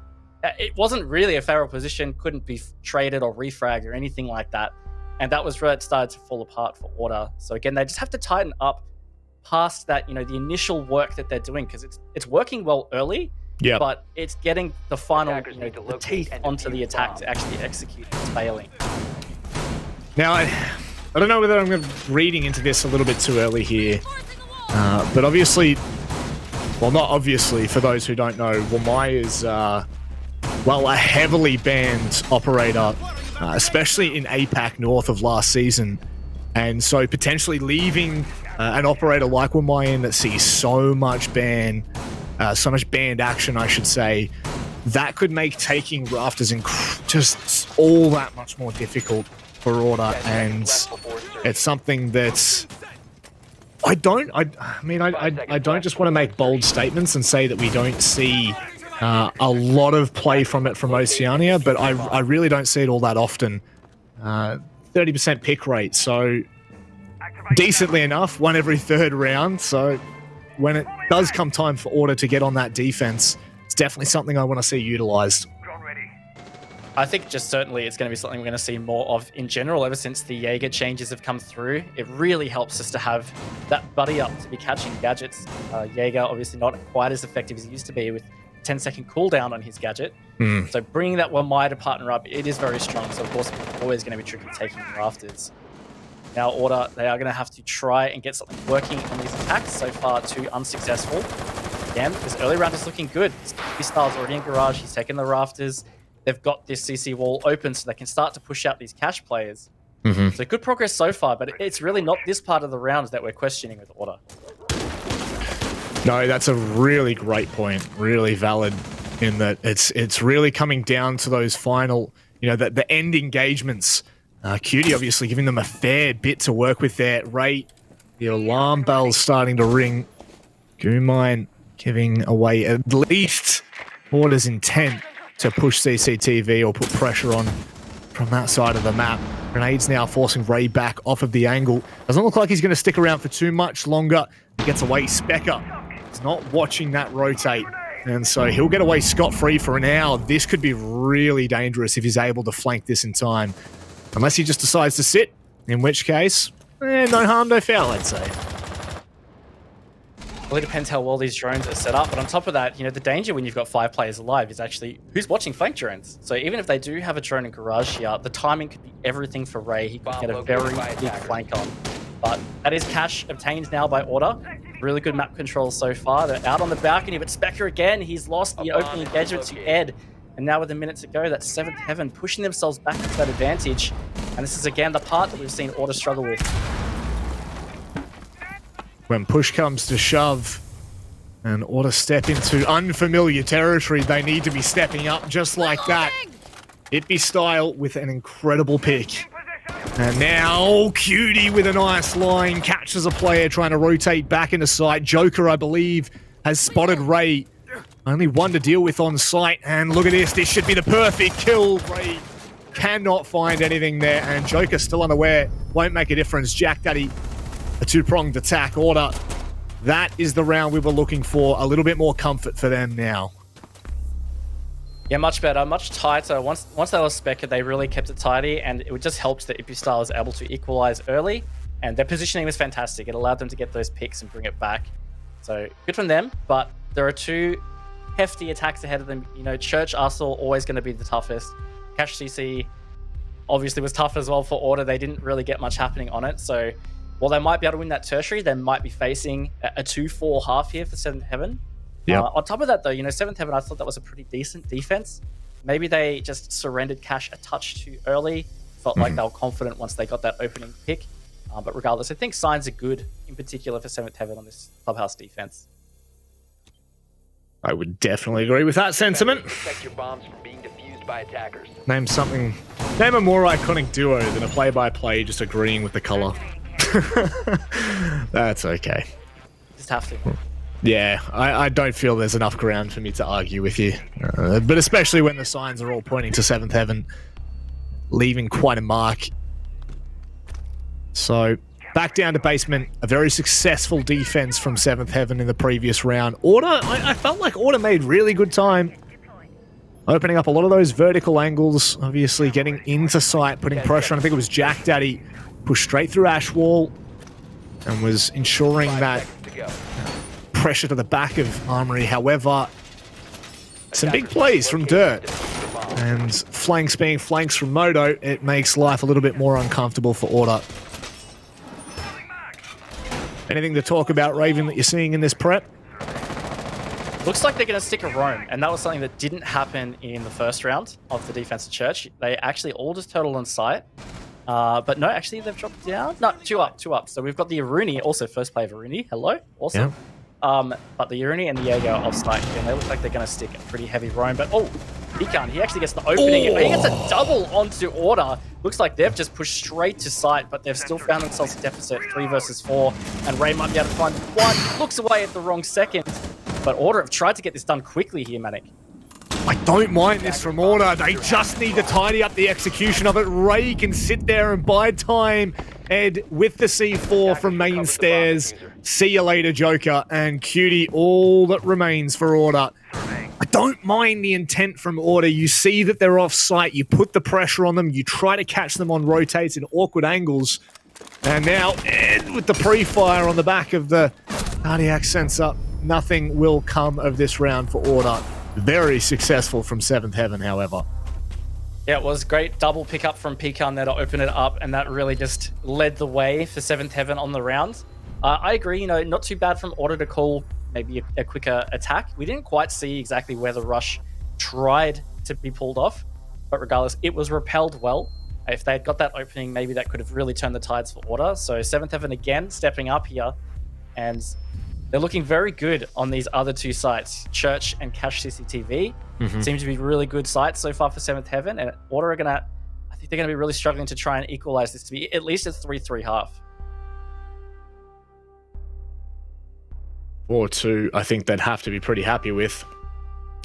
it wasn't really a favorable position. Couldn't be traded or refragged or anything like that. And that was where it started to fall apart for Order. So again, they just have to tighten up past that, you know, the initial work that they're doing, because it's working well early, but it's getting the final, you know, the teeth onto the attack to actually execute. It's failing. Now, I don't know whether I'm reading into this a little bit too early here, but obviously, well, not obviously, for those who don't know, Wamai is, well, a heavily banned operator, especially in APAC north of last season. And so potentially leaving an operator like Wamai that sees so much banned action, I should say, that could make taking Rafters just all that much more difficult for Order. And it's something that I don't just want to make bold statements and say that we don't see a lot of play from it from Oceania, but I really don't see it all that often. 30% pick rate, so decently enough, one every third round. So when it does come time for Order to get on that defense, it's definitely something I want to see utilized. I think just certainly it's going to be something we're going to see more of in general ever since the Jaeger changes have come through. It really helps us to have that buddy up to be catching gadgets. Jaeger obviously not quite as effective as he used to be with 10-second cooldown on his gadget. So bringing that one Maya to partner up, it is very strong. So of course it's always going to be tricky taking the rafters. Now Order, they are going to have to try and get something working on these attacks. So far, 2 unsuccessful. Again, this early round is looking good. Style's already in garage. He's taking the rafters. They've got this CC wall open so they can start to push out these cash players. So good progress so far, but it's really not this part of the round that we're questioning with Order. No, that's a really great point. Really valid in that it's really coming down to those final, the end engagements. Cutie obviously giving them a fair bit to work with there. Ray, the alarm bell's starting to ring. Goomine giving away at least Order's intent to push CCTV or put pressure on from that side of the map. Grenades now forcing Ray back off of the angle. Doesn't look like he's going to stick around for too much longer. He gets away. Specker is not watching that rotate. And so he'll get away scot-free for now. This could be really dangerous if he's able to flank this in time. Unless he just decides to sit, in which case, no harm, no foul, I'd say. Well, it depends how well these drones are set up, but on top of that, the danger when you've got 5 players alive is actually who's watching flank drones. So even if they do have a drone in garage here, the timing could be everything for Ray. He could get a very big flank on. But that is cash obtained now by Order. Really good map control so far. They're out on the balcony, but Spectre again, he's lost the opening engagement to Ed. And now with a minute to go, that's 7th Heaven pushing themselves back into that advantage. And this is again the part that we've seen Order struggle with. When push comes to shove and Order step into unfamiliar territory, they need to be stepping up just like that. Itby Style with an incredible pick. And now Cutie with a nice line catches a player trying to rotate back into sight. Joker, I believe, has spotted Ray. Only one to deal with on site. And look at this. This should be the perfect kill. Ray cannot find anything there. And Joker still unaware. Won't make a difference. Jack Daddy, a 2-pronged attack. Order. That is the round we were looking for. A little bit more comfort for them now. Yeah, much better, much tighter. Once they were spec'd, they really kept it tidy, and it just helped that Itby Style was able to equalize early, and their positioning was fantastic. It allowed them to get those picks and bring it back. So good from them, but there are 2 hefty attacks ahead of them. Church Arsenal always going to be the toughest. Cash CC obviously was tough as well for Order. They didn't really get much happening on it, so while they might be able to win that tertiary, they might be facing a 2-4 half here for 7th Heaven. Yeah. On top of that, though, 7th Heaven, I thought that was a pretty decent defense. Maybe they just surrendered cash a touch too early. Felt like they were confident once they got that opening pick. But regardless, I think signs are good, in particular for 7th Heaven on this clubhouse defense. I would definitely agree with that sentiment. Protect your bombs from being defused by attackers. Name a more iconic duo than a play-by-play just agreeing with the color. That's okay. Just have to. Yeah, I don't feel there's enough ground for me to argue with you. But especially when the signs are all pointing to 7th Heaven, leaving quite a mark. So, back down to basement. A very successful defense from 7th Heaven in the previous round. Order, I felt like Order made really good time. Opening up a lot of those vertical angles, obviously getting into sight, putting pressure on. I think it was Jack Daddy. Pushed straight through Ash Wall and was ensuring that pressure to the back of Armory. However, some big plays from Dirt and flanks being flanks from Moto, it makes life a little bit more uncomfortable for Order. Anything to talk about, Raven, that you're seeing in this prep? Looks like they're going to stick a roam, and that was something that didn't happen in the first round of the defensive Church. They actually all just total on site. But no, actually they've dropped down. No, 2 up. So we've got the Aruni, also first play of Aruni. Hello, awesome. Yeah. But the Aruni and the Jaeger off site, and they look like they're going to stick a pretty heavy roam. But he actually gets the opening. He gets a double onto Order. Looks like they've just pushed straight to site, but they've still found themselves a deficit 3 versus 4. And Ray might be able to find one. Looks away at the wrong second. But Order have tried to get this done quickly here, Manic. I don't mind this from Order. They just need to tidy up the execution of it. Ray can sit there and bide time. Ed with the C4 from main stairs. See you later, Joker. And Cutie, all that remains for Order. I don't mind the intent from Order. You see that they're off site. You put the pressure on them. You try to catch them on rotates in awkward angles. And now Ed with the pre-fire on the back of the cardiac sensor. Nothing will come of this round for Order. Very successful from 7th Heaven, however. Yeah, it was great double pickup from Pecan there to open it up, and that really just led the way for 7th Heaven on the round. I agree, you know, not too bad from Order to call maybe a quicker attack. We didn't quite see exactly where the rush tried to be pulled off, but regardless, it was repelled well. If they had got that opening, maybe that could have really turned the tides for Order. So 7th Heaven again stepping up here, and they're looking very good on these other two sites, Church and Cache CCTV. Seem to be really good sites so far for 7th Heaven, and Order are gonna, I think they're gonna be really struggling to try and equalize this to be at least a 3-3 half. 4-2, I think they'd have to be pretty happy with.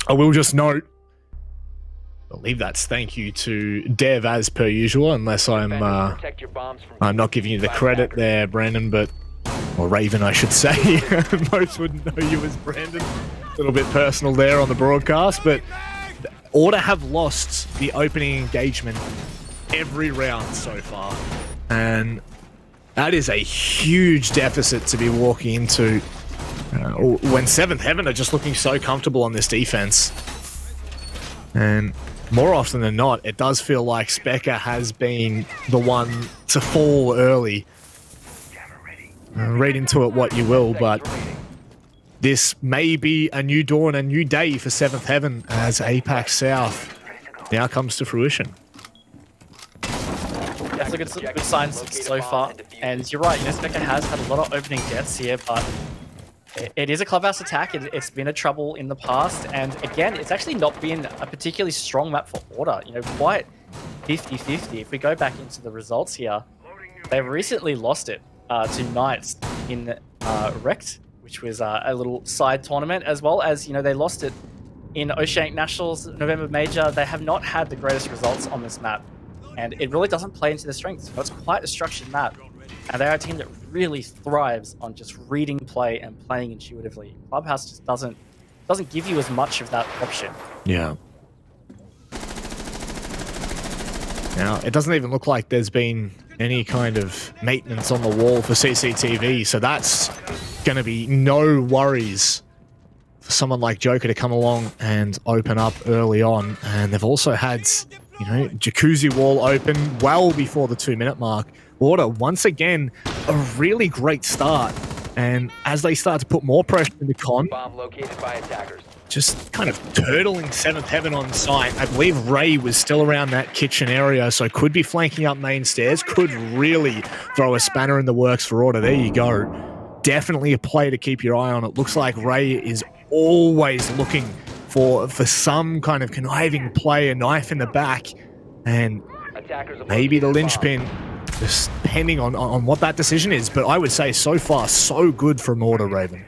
I will just note, I believe that's thank you to Dev as per usual, unless I'm not giving you the credit there, Brandon, but or Raven, I should say. Most wouldn't know you as Brandon. A little bit personal there on the broadcast, but Order have lost the opening engagement every round so far, and that is a huge deficit to be walking into when 7th Heaven are just looking so comfortable on this defense. And more often than not, it does feel like Specker has been the one to fall early. Read into it what you will, but this may be a new dawn, a new day for 7th Heaven as APAC South now comes to fruition. That's a good signs so far. And you're right, Specker has had a lot of opening deaths here, but it is a clubhouse attack. It's been a trouble in the past, and again, it's actually not been a particularly strong map for Order. You know, quite 50-50. If we go back into the results here, they've recently lost it to Knights in Rect, which was a little side tournament, as well as, you know, they lost it in Oceanic Nationals November Major. They have not had the greatest results on this map, and it really doesn't play into their strengths. It's quite a structured map, and they're a team that really thrives on just reading play and playing intuitively. Clubhouse just doesn't give you as much of that option. Yeah. Now, it doesn't even look like there's been any kind of maintenance on the wall for CCTV, so that's going to be no worries for someone like Joker to come along and open up early on. And they've also had, you know, Jacuzzi wall open well before the 2-minute mark. Order, once again, a really great start. And as they start to put more pressure into Con, Bomb located by attackers. just kind of turtling 7th Heaven on site. I believe Ray was still around that kitchen area, so could be flanking up main stairs, could really throw a spanner in the works for Order. There you go. Definitely a play to keep your eye on. It looks like Ray is always looking for some kind of conniving play, a knife in the back, and maybe the linchpin, just depending on what that decision is. But I would say so far, so good from Order, Raven.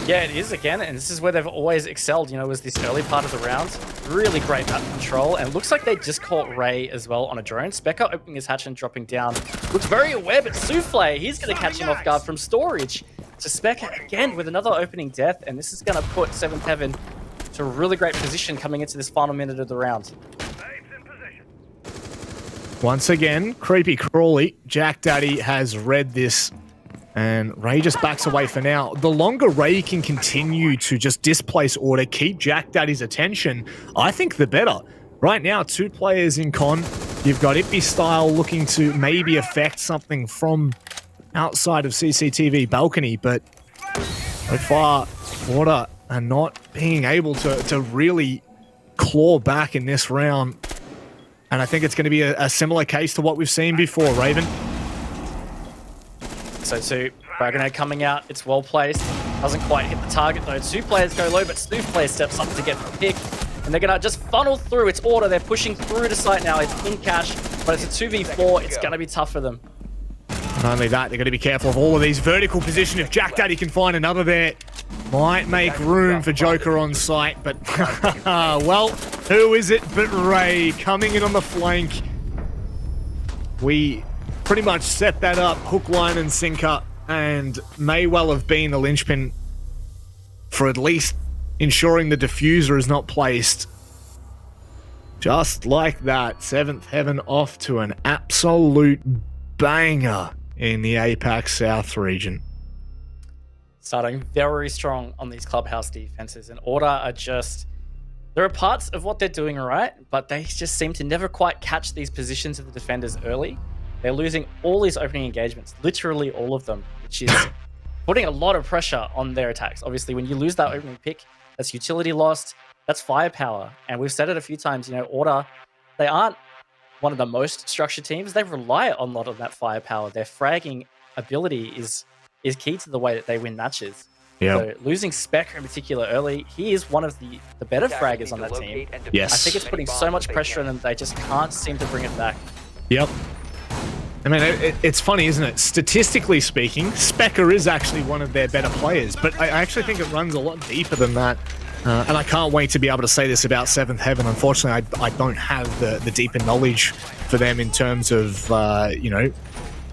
Yeah, it is again, and this is where they've always excelled, you know, was this early part of the round. Really great map control, and it looks like they just caught Ray as well on a drone. Specker opening his hatch and dropping down. Looks very aware, but Souffle, he's going to catch him off guard from storage. So Specker again with another opening death, and this is going to put 7th Heaven to a really great position coming into this final minute of the round. Once again, Creepy Crawly, Jack Daddy has read this, and Ray just backs away for now. The longer Ray can continue to just displace Order, keep Jack Daddy's attention, I think the better. Right now, 2 players in Con. You've got Ippy Style looking to maybe affect something from outside of CCTV balcony, but so far, Order are not being able to really claw back in this round. And I think it's going to be a similar case to what we've seen before, Raven. So Dragonade coming out, it's well placed. Doesn't quite hit the target though. 2 players go low, but Souffle steps up to get the pick. And they're going to just funnel through. It's Order. They're pushing through to site now. It's in cash, but it's a 2v4. It's going to be tough for them. Not only that, they're going to be careful of all of these vertical positions. If Jack Daddy can find another there, Might make room for Joker on site, but well, who is it but Ray coming in on the flank? We pretty much set that up, hook, line, and sinker, and may well have been the linchpin for at least ensuring the diffuser is not placed. Just like that, Seventh Heaven off to an absolute banger in the APAC South region. Starting very strong on these clubhouse defenses, and Order are just... There are parts of what they're doing right, but they just seem to never quite catch these positions of the defenders early. They're losing all these opening engagements, literally all of them, which is putting a lot of pressure on their attacks. Obviously, when you lose that opening pick, that's utility lost, that's firepower. And we've said it a few times, you know, Order, they aren't one of the most structured teams. They rely on a lot of that firepower. Their fragging ability is key to the way that they win matches. Yeah. So losing Spectre in particular early, he is one of the better fraggers on that team. Yes. I think it's putting so much pressure on them, they just can't seem to bring it back. Yep. I mean, it's funny, isn't it? Statistically speaking, Specker is actually one of their better players, but I actually think it runs a lot deeper than that. And I can't wait to be able to say this about Seventh Heaven. Unfortunately, I don't have the deeper knowledge for them in terms of, you know,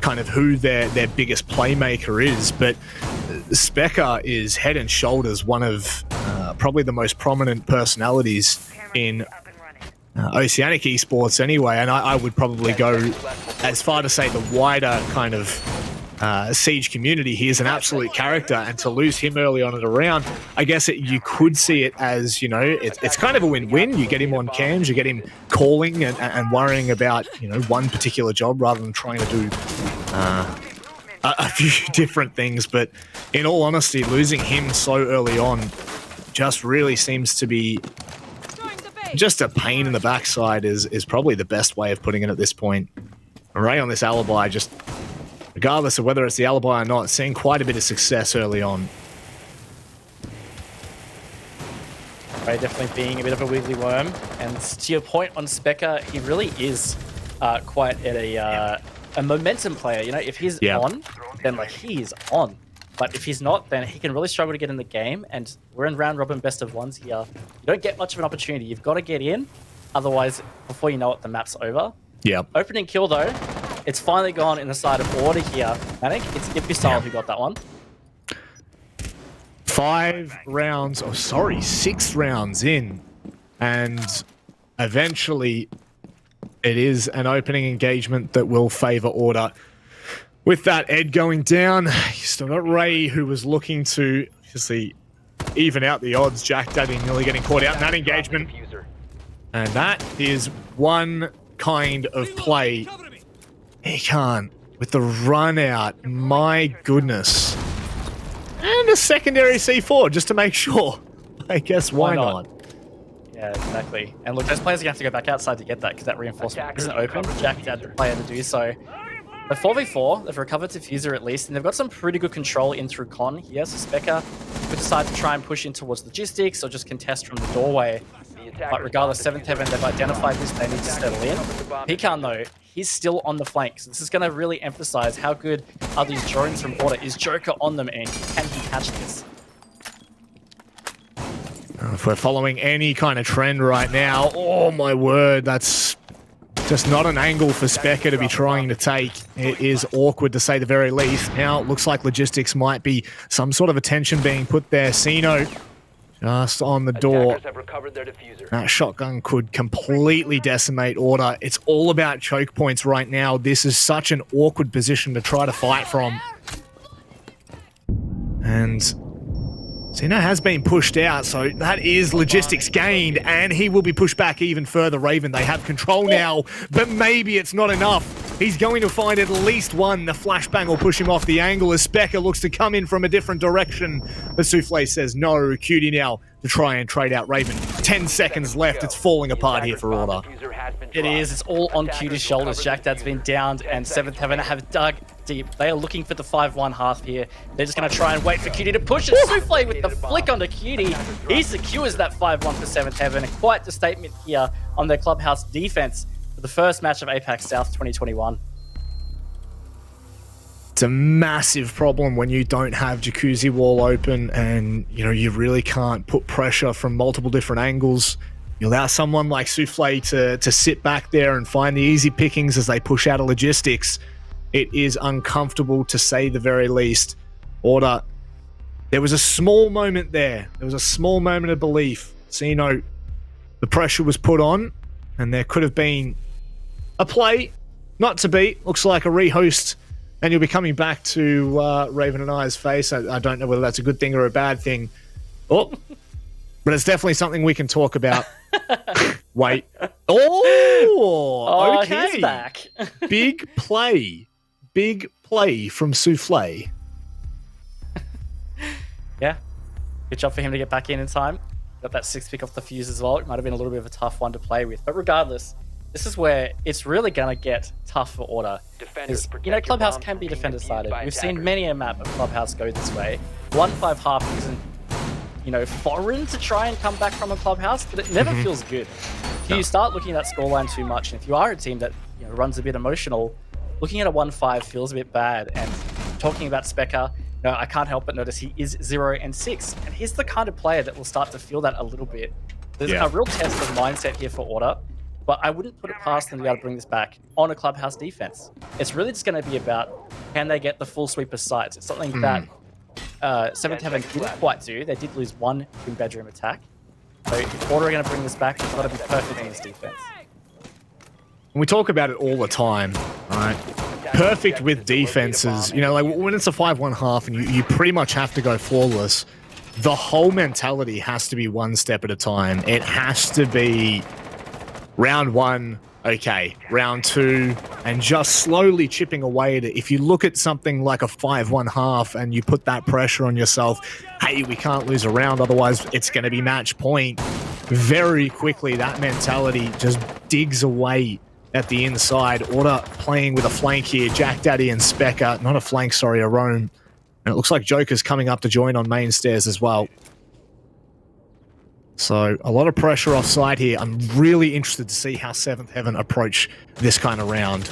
kind of who their biggest playmaker is. But Specker is head and shoulders one of probably the most prominent personalities in Oceanic esports anyway, and I would probably go as far to say the wider kind of Siege community. He is an absolute character, and to lose him early on in the round, I guess you could see it as, you know, it's kind of a win-win. You get him on cams, you get him calling and worrying about, you know, one particular job rather than trying to do a few different things. But in all honesty, losing him so early on just really seems to be just a pain in the backside is probably the best way of putting it at this point. Ray on this alibi, just regardless of whether it's the alibi or not, seeing quite a bit of success early on. Ray definitely being a bit of a wiggly worm, and to your point on Specker, he really is quite a momentum player. You know, if he's on, then like he is on. But if he's not, then he can really struggle to get in the game, and we're in round robin best of ones here. You don't get much of an opportunity. You've got to get in, otherwise, before you know it, the map's over. Yeah. Opening kill though, it's finally gone in the side of Order here. Manic, it's Ippistyle who got that one. 6 rounds in, and eventually it is an opening engagement that will favor Order. With that, Ed going down, you still got Ray, who was looking to obviously even out the odds. Jack Daddy nearly getting caught out in that engagement. And that is one kind of play. He can't. With the run out, my goodness. And a secondary C4, just to make sure. I guess why not? Yeah, exactly. And look, those players are going to have to go back outside to get that, because that reinforcement isn't open. Jack Dad, the player to do so. The 4v4, they've recovered Diffuser at least, and they've got some pretty good control in through Con here. So Specker could decide to try and push in towards logistics or just contest from the doorway. But regardless, 7th Heaven, they've identified this, they need to settle in. Pecan though, he's still on the flank, so this is going to really emphasize how good are these drones from Order. Is Joker on them, and can he catch this? If we're following any kind of trend right now, oh my word, that's just not an angle for Specker to be trying to take. It is awkward to say the very least. Now it looks like logistics might be some sort of attention being put there. Sino just on the door. That shotgun could completely decimate Order. It's all about choke points right now. This is such an awkward position to try to fight from. And Sino has been pushed out, so that is logistics gained, and he will be pushed back even further. Raven, they have control now, but maybe it's not enough. He's going to find at least one. The flashbang will push him off the angle as Specker looks to come in from a different direction. But Souffle says no. Cutie now to try and trade out Raven. 10 seconds left. It's falling apart here for Order. It is. It's all on Cutie's shoulders. Jack Dad's been downed, and 7th Heaven have dug deep. They are looking for the 5-1 half here. They're just going to try and wait for Cutie to push it. Souffle with the flick onto Cutie. He secures that 5-1 for 7th Heaven. And quite the statement here on their clubhouse defense for the first match of APAC South 2021. It's a massive problem when you don't have Jacuzzi Wall open and, you really can't put pressure from multiple different angles. You allow someone like Souffle to sit back there and find the easy pickings as they push out of logistics. It is uncomfortable to say the very least. Order, there was a small moment there. There was a small moment of belief. The pressure was put on and there could have been a play, not to beat. Looks like a rehost. And you'll be coming back to Raven and I's face. I don't know whether that's a good thing or a bad thing. Oh, but it's definitely something we can talk about. Wait. Oh, okay. He's back. Big play. Big play from Souffle. Yeah. Good job for him to get back in time. Got that 6 pick off the fuse as well. It might have been a little bit of a tough one to play with. But regardless, this is where it's really going to get tough for Order. Because, Clubhouse can be defender-sided. We've seen many a map of Clubhouse go this way. 1-5 half isn't, foreign to try and come back from a Clubhouse, but it never feels good. If you start looking at that scoreline too much, and if you are a team that runs a bit emotional, looking at a 1-5 feels a bit bad. And talking about Specker, I can't help but notice he is 0-6, and he's the kind of player that will start to feel that a little bit. There's a real test of mindset here for Order. But I wouldn't put it past them to be able to bring this back on a Clubhouse defense. It's really just going to be about, can they get the full sweep of sites? It's something that 7th Heaven didn't quite do. They did lose one twin bedroom attack. So if Order are going to bring this back, it's got to be perfect in this defense. And we talk about it all the time, right? Perfect with defenses. When it's a 5-1 half and you pretty much have to go flawless, the whole mentality has to be one step at a time. It has to be round 1, okay, round 2, and just slowly chipping away at it. If you look at something like a 5-1 half and you put that pressure on yourself, hey, we can't lose a round, otherwise it's going to be match point. Very quickly, that mentality just digs away at the inside. Order playing with a flank here, Jack Daddy and Specker. Not a flank, sorry, a roam. And it looks like Joker's coming up to join on main stairs as well. So a lot of pressure offside here. I'm really interested to see how 7th Heaven approach this kind of round.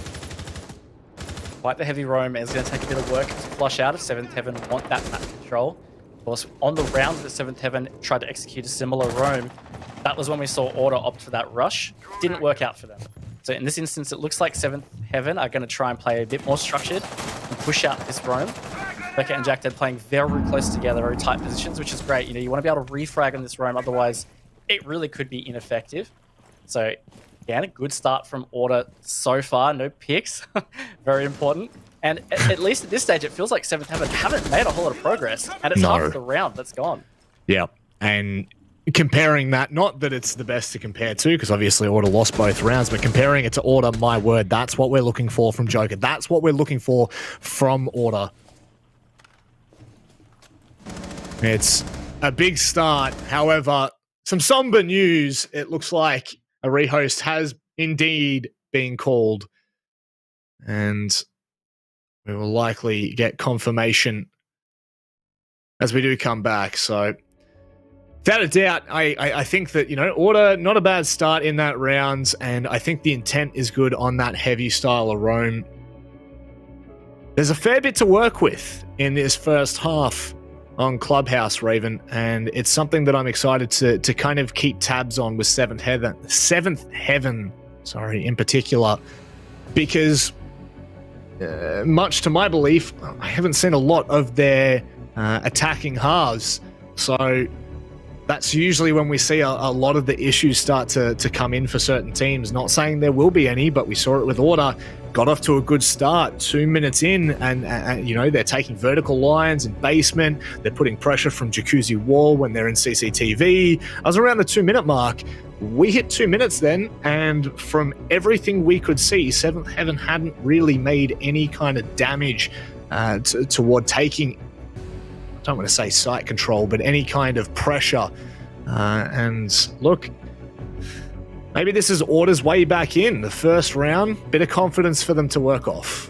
Quite the heavy roam is going to take a bit of work to flush out if 7th Heaven want that map control. Of course, on the rounds that 7th Heaven tried to execute a similar roam, that was when we saw Order opt for that rush. Didn't work out for them. So in this instance, it looks like 7th Heaven are going to try and play a bit more structured and push out this roam. Becca and Jack Dead playing very close together, very tight positions, which is great. You want to be able to refrag on this roam, otherwise it really could be ineffective. So, again, a good start from Order so far. No picks. Very important. And at least at this stage, it feels like 7th Heaven haven't made a whole lot of progress. And it's half of the round that's gone. Yeah. And comparing that, not that it's the best to compare to, because obviously Order lost both rounds, but comparing it to Order, my word, that's what we're looking for from Joker. That's what we're looking for from Order. It's a big start. However, some somber news. It looks like a rehost has indeed been called. And we will likely get confirmation as we do come back. So, without a doubt, I think that, Order, not a bad start in that round. And I think the intent is good on that heavy style of roam. There's a fair bit to work with in this first half on Clubhouse, Raven, and it's something that I'm excited to kind of keep tabs on with 7th Heaven, in particular, because much to my belief, I haven't seen a lot of their attacking halves, so that's usually when we see a lot of the issues start to come in for certain teams. Not saying there will be any, but we saw it with Order. Got off to a good start 2 minutes in, and they're taking vertical lines in basement. They're putting pressure from Jacuzzi Wall when they're in CCTV. I was around the 2 minute mark. We hit 2 minutes then, and from everything we could see, 7th Heaven hadn't really made any kind of damage toward taking, I don't want to say site control, but any kind of pressure. And look, maybe this is Order's way back in. The first round, bit of confidence for them to work off.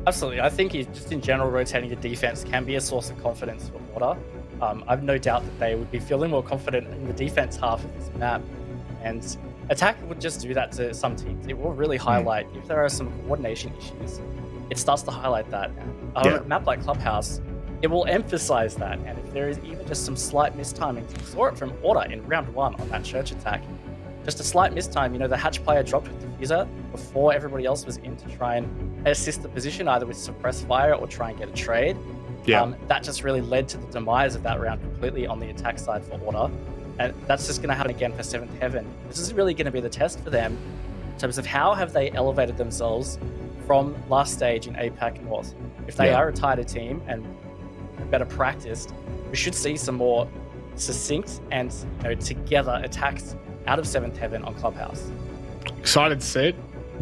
Absolutely. I think just in general, rotating the defense can be a source of confidence for Order. I've no doubt that they would be feeling more confident in the defense half of this map. And attack would just do that to some teams. It will really highlight if there are some coordination issues. it starts to highlight that. On a map like Clubhouse, it will emphasize that. And if there is even just some slight mistiming, we saw it from Order in round 1 on that church attack. Just a slight mistime, the hatch player dropped with diffuser before everybody else was in to try and assist the position, either with suppress fire or try and get a trade. That just really led to the demise of that round completely on the attack side for Order. And that's just going to happen again for 7th Heaven. This is really going to be the test for them in terms of how have they elevated themselves from last stage in APAC North. If they are a tighter team and better practiced, we should see some more succinct and together attacks out of 7th Heaven on Clubhouse. Excited to see it.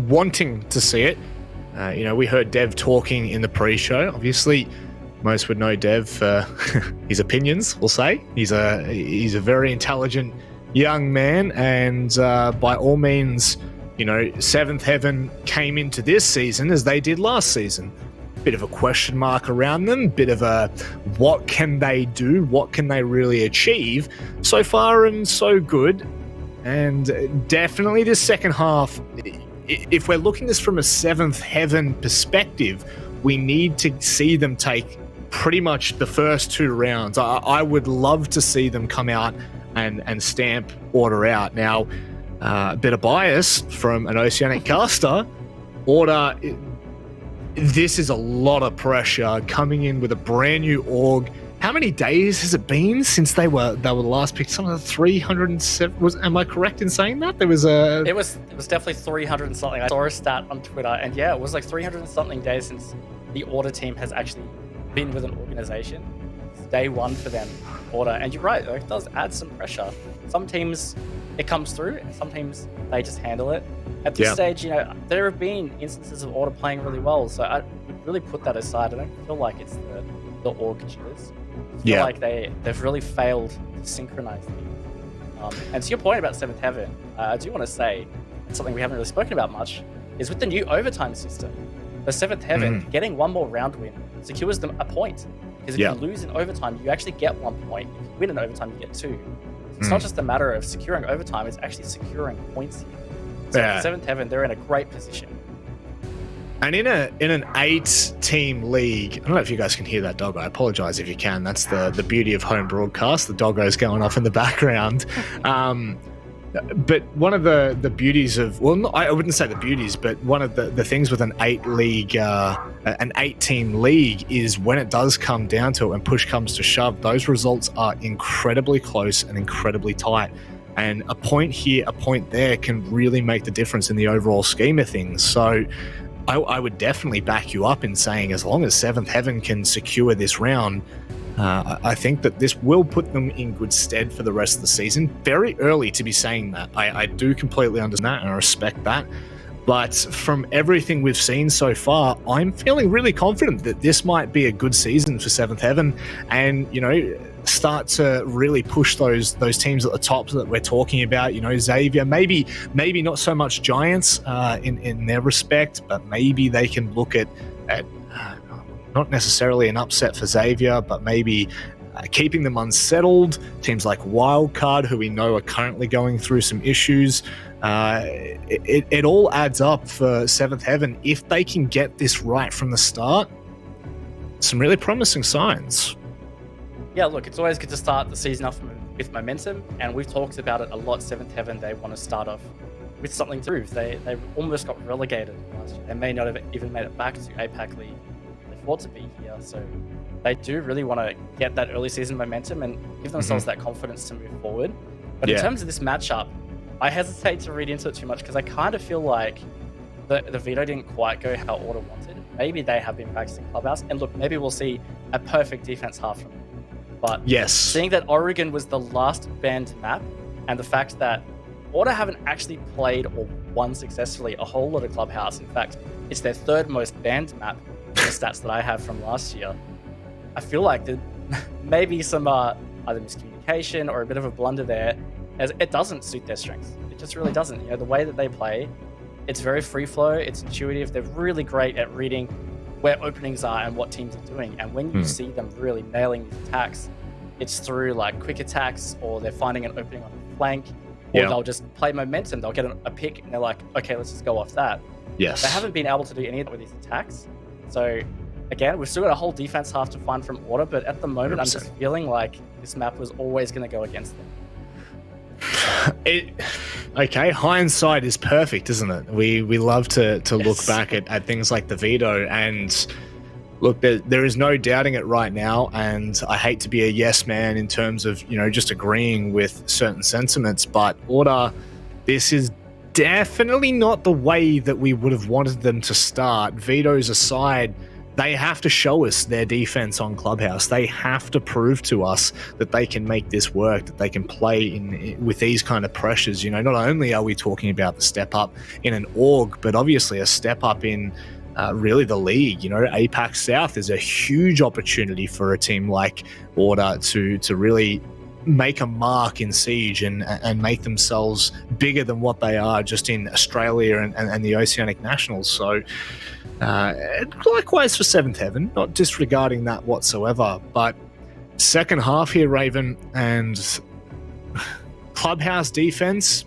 Wanting to see it. We heard Dev talking in the pre-show. Obviously, most would know Dev for his opinions, we'll say. He's a very intelligent young man, and by all means, 7th Heaven came into this season as they did last season. Bit of a question mark around them, bit of a what can they do, what can they really achieve. So far and so good. And definitely the second half, if we're looking at this from a 7th Heaven perspective, we need to see them take pretty much the first 2 rounds. I would love to see them come out and stamp Order out. Now, a bit of bias from an Oceanic caster. Order, this is a lot of pressure coming in with a brand new org. How many days has it been since they were last picked? Some of the 307. Am I correct in saying that? It was definitely 300 and something. I saw a stat on Twitter, and it was like 300 and something days since the Order team has actually been with an organization. It's day 1 for them, Order, and you're right. It does add some pressure. Some teams it comes through, and some teams they just handle it. At this stage, there have been instances of Order playing really well, so I would really put that aside. I don't feel like it's the org jitters. I feel like they've really failed to synchronize things. And to your point about 7th Heaven, I do want to say something we haven't really spoken about much is with the new overtime system. The 7th Heaven getting 1 more round win secures them a point. Because if you lose in overtime, you actually get 1 point. If you win in overtime, you get 2. It's not just a matter of securing overtime; it's actually securing points here. So 7th Heaven, they're in a great position. And in an 8-team league, I don't know if you guys can hear that doggo. I apologize if you can. That's the beauty of home broadcast. The doggo's going off in the background. But one of the beauties of, I wouldn't say the beauties, but one of the things with an 8-team league is when it does come down to it, when push comes to shove, those results are incredibly close and incredibly tight. And a point here, a point there can really make the difference in the overall scheme of things. So I would definitely back you up in saying as long as 7th Heaven can secure this round, I think that this will put them in good stead for the rest of the season. Very early to be saying that. I do completely understand that and I respect that. But from everything we've seen so far, I'm feeling really confident that this might be a good season for 7th Heaven and, start to really push those teams at the top that we're talking about. Xavier, maybe not so much Giants in their respect, but maybe they can look at not necessarily an upset for Xavier, but maybe keeping them unsettled. Teams like Wildcard, who we know are currently going through some issues. It all adds up for 7th Heaven. If they can get this right from the start, some really promising signs. Yeah, look, it's always good to start the season off with momentum, and we've talked about it a lot. 7th Heaven, they want to start off with something to prove. They almost got relegated last year. They may not have even made it back to APAC League. They fought to be here, so they do really want to get that early season momentum and give themselves that confidence to move forward. But in terms of this matchup, I hesitate to read into it too much because I kind of feel like the veto didn't quite go how Order wanted. Maybe they have been practicing Clubhouse, and look, maybe we'll see a perfect defense half from them. But seeing that Oregon was the last banned map, and the fact that Order haven't actually played or won successfully a whole lot of Clubhouse. In fact, it's their 3rd most banned map, the stats that I have from last year. I feel like there may be some either miscommunication or a bit of a blunder there, as it doesn't suit their strengths. It just really doesn't. The way that they play, it's very free flow, it's intuitive, they're really great at reading where openings are and what teams are doing. And when you see them really nailing these attacks, it's through like quick attacks, or they're finding an opening on the flank, or they'll just play momentum. They'll get a pick and they're like, okay, let's just go off that. They haven't been able to do any of that with these attacks. So again, we've still got a whole defense half to find from Order, but at the moment, 100%. I'm just feeling like this map was always going to go against them. Okay, hindsight is perfect, isn't it? We love to look back at things like the veto, and look, there is no doubting it right now, and I hate to be a yes man in terms of, just agreeing with certain sentiments, but Order, this is definitely not the way that we would have wanted them to start. Vetoes aside, they have to show us their defense on Clubhouse. They have to prove to us that they can make this work, that they can play with these kind of pressures. Not only are we talking about the step up in an org, but obviously a step up in really the league. APAC South is a huge opportunity for a team like Order to really make a mark in Siege and make themselves bigger than what they are just in Australia and the Oceanic Nationals. So likewise for Seventh Heaven, not disregarding that whatsoever, but second half here, Raven, and Clubhouse defense,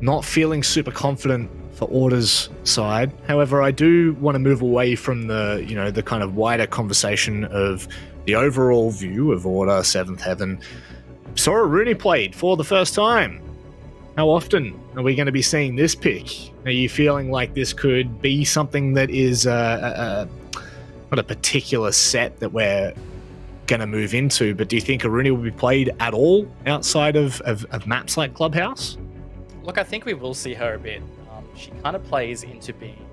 not feeling super confident for Order's side. However, I do want to move away from the kind of wider conversation of the overall view of Order, Seventh Heaven. Saw Rooney played for the first time. How often are we going to be seeing this pick? Are you feeling like this could be something that is not a particular set that we're going to move into, but do you think Aruni will be played at all outside of maps like Clubhouse? Look, I think we will see her a bit. She kind of plays into being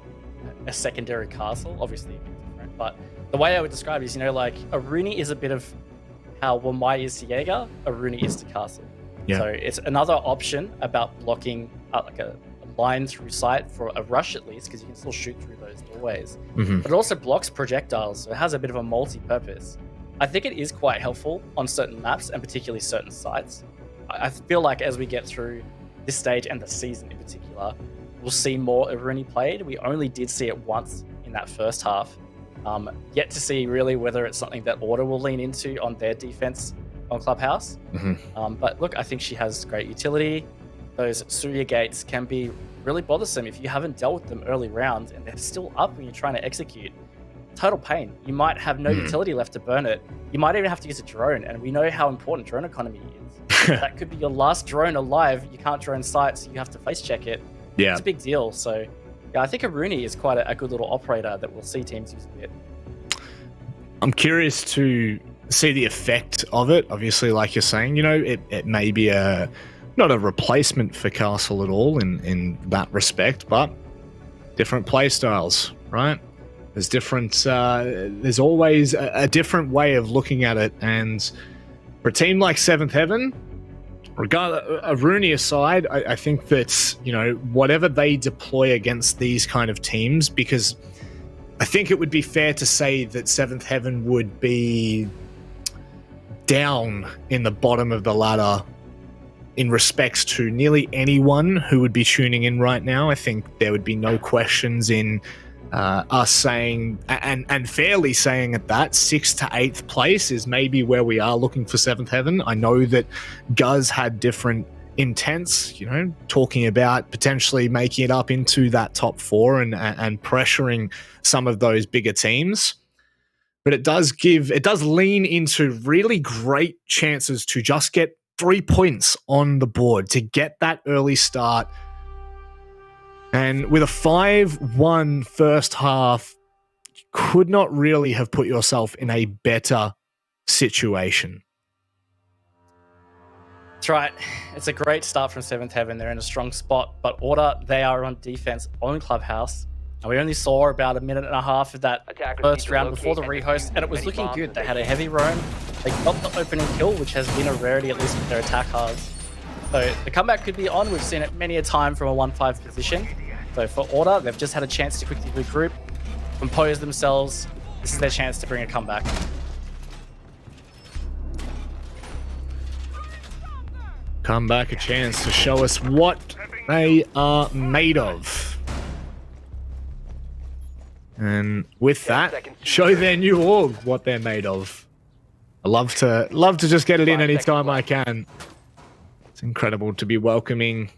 a secondary castle, obviously a bit different, but the way I would describe it is, Aruni is a bit of how Wamai is to Jaeger, Aruni is to castle. Yeah. So it's another option about blocking like a line through sight for a rush at least, because you can still shoot through those doorways. Mm-hmm. But it also blocks projectiles, so it has a bit of a multi-purpose. I think it is quite helpful on certain maps and particularly certain sites. I feel like as we get through this stage and the season in particular, we'll see more Aruni played. We only did see it once in that first half. Yet to see really whether it's something that Order will lean into on their defense on Clubhouse. Mm-hmm. But look, I think she has great utility. Those Surya gates can be really bothersome if you haven't dealt with them early rounds and they're still up when you're trying to execute. Total pain. You might have no utility left to burn it. You might even have to use a drone, and we know how important drone economy is. That could be your last drone alive. You can't drone sight, so you have to face check it. Yeah. It's a big deal. So yeah, I think Aruni is quite a good little operator that we'll see teams use a bit. I'm curious to see the effect of it. Obviously, like you're saying, it may be not a replacement for Castle at all in that respect, but different play styles, right? There's different. There's always a different way of looking at it, and for a team like Seventh Heaven, regardless of Rooney aside, I think that whatever they deploy against these kind of teams, because I think it would be fair to say that Seventh Heaven would be down in the bottom of the ladder in respects to nearly anyone who would be tuning in right now. I think there would be no questions in us saying, and fairly saying at that, 6th to 8th place is maybe where we are looking for Seventh Heaven. I know that Guz had different intents, talking about potentially making it up into that top 4 and pressuring some of those bigger teams. But it does lean into really great chances to just get 3 points on the board, to get that early start. And with a 5-1 first half, you could not really have put yourself in a better situation. That's right. It's a great start from Seventh Heaven. They're in a strong spot, but Order, they are on defense on Clubhouse. And we only saw about a minute and a half of that first round before the rehost, and it was looking good. They had a heavy roam. They got the opening kill, which has been a rarity, at least with their attack halves. So the comeback could be on. We've seen it many a time from a 1-5 position. So for Order, they've just had a chance to quickly regroup, compose themselves. This is their chance to bring a comeback. Comeback, a chance to show us what they are made of. And with that, show their new org what they're made of. I love to just get it in anytime I can. It's incredible to be welcoming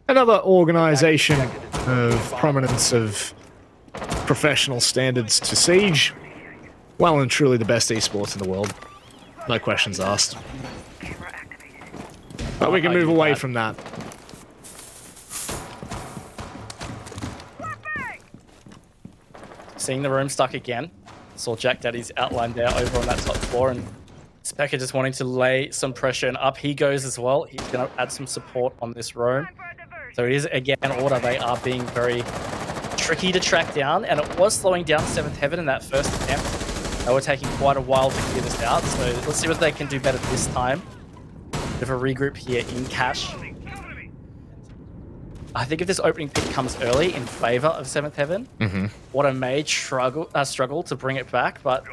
another organization of prominence of professional standards to Siege. Well and truly the best esports in the world. No questions asked. But we can move away from that. Seeing the room stuck again. Saw Jack Daddy's outline there over on that top floor, and Specker just wanting to lay some pressure, and up he goes as well. He's going to add some support on this roam. So it is, again, Order. They are being very tricky to track down, and it was slowing down 7th Heaven in that first attempt. They were taking quite a while to clear this out, so let's see what they can do better this time. Bit of a regroup here in cash. I think if this opening pick comes early in favor of 7th Heaven, Order may struggle to bring it back, but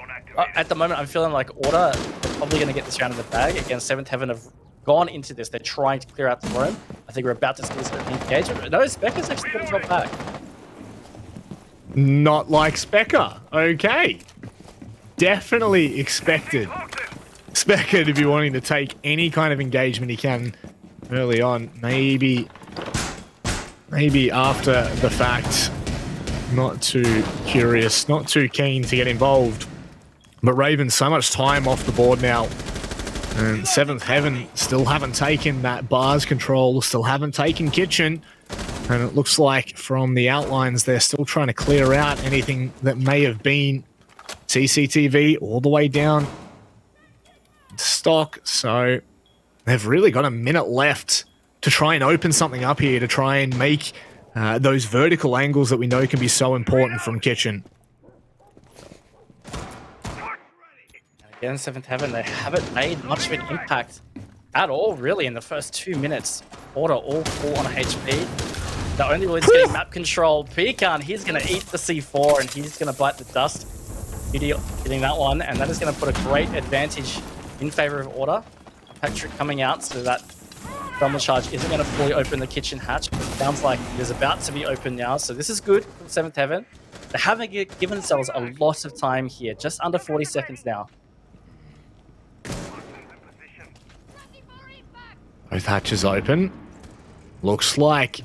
at the moment I'm feeling like Order are probably going to get this round in the bag. Again, 7th Heaven have gone into this. They're trying to clear out the room. I think we're about to see this opening engagement. No, Specker's actually going to drop back. Not like Specker. Okay. Definitely expected Specker to be wanting to take any kind of engagement he can early on. Maybe after the fact, not too curious, not too keen to get involved. But Raven, so much time off the board now. And 7th Heaven still haven't taken that bars control, still haven't taken kitchen. And it looks like from the outlines, they're still trying to clear out anything that may have been CCTV all the way down stock. So they've really got a minute left to try and open something up here, to try and make those vertical angles that we know can be so important from kitchen. Again, 7th Heaven, they haven't made much of an impact at all, really, in the first 2 minutes. Order all full on HP. The only one who's getting map control, Pecan, he's going to eat the C4 and he's going to bite the dust. Getting that one, and that is going to put a great advantage in favor of Order. Patrick coming out so that Rumble Charge isn't going to fully open the kitchen hatch. It sounds like it is about to be open now, so this is good for 7th Heaven. They haven't given themselves a lot of time here, just under 40 seconds now. Both hatches open. Looks like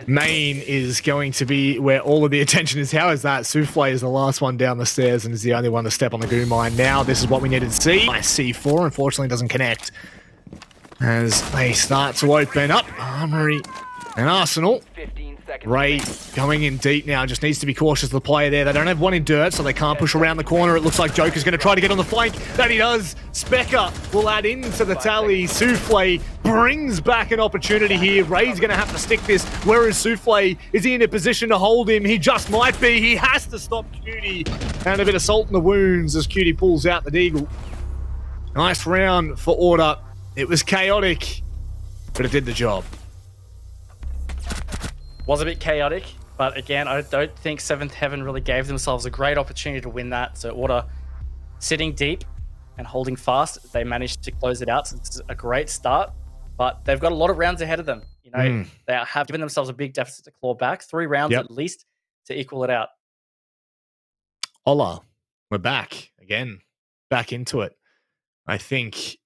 main is going to be where all of the attention is. How is that? Souffle is the last one down the stairs and is the only one to step on the goo mine. Now this is what we needed to see. Nice C4, unfortunately doesn't connect. As they start to open up Armory and Arsenal. Ray going in deep now, just needs to be cautious of the player there. They don't have one in dirt, so they can't push around the corner. It looks like Joker's going to try to get on the flank. That he does. Specker will add into the tally. Souffle brings back an opportunity here. Ray's going to have to stick this. Where is Souffle? Is he in a position to hold him? He just might be. He has to stop Cutie. And a bit of salt in the wounds as Cutie pulls out the deagle. Nice round for Order. It was chaotic, but it did the job. Was a bit chaotic, but again, I don't think 7th Heaven really gave themselves a great opportunity to win that. So Order sitting deep and holding fast, they managed to close it out. So this is a great start, but they've got a lot of rounds ahead of them. You know, they have given themselves a big deficit to claw back. 3 rounds at least to equal it out. Ola, we're back again, back into it. I think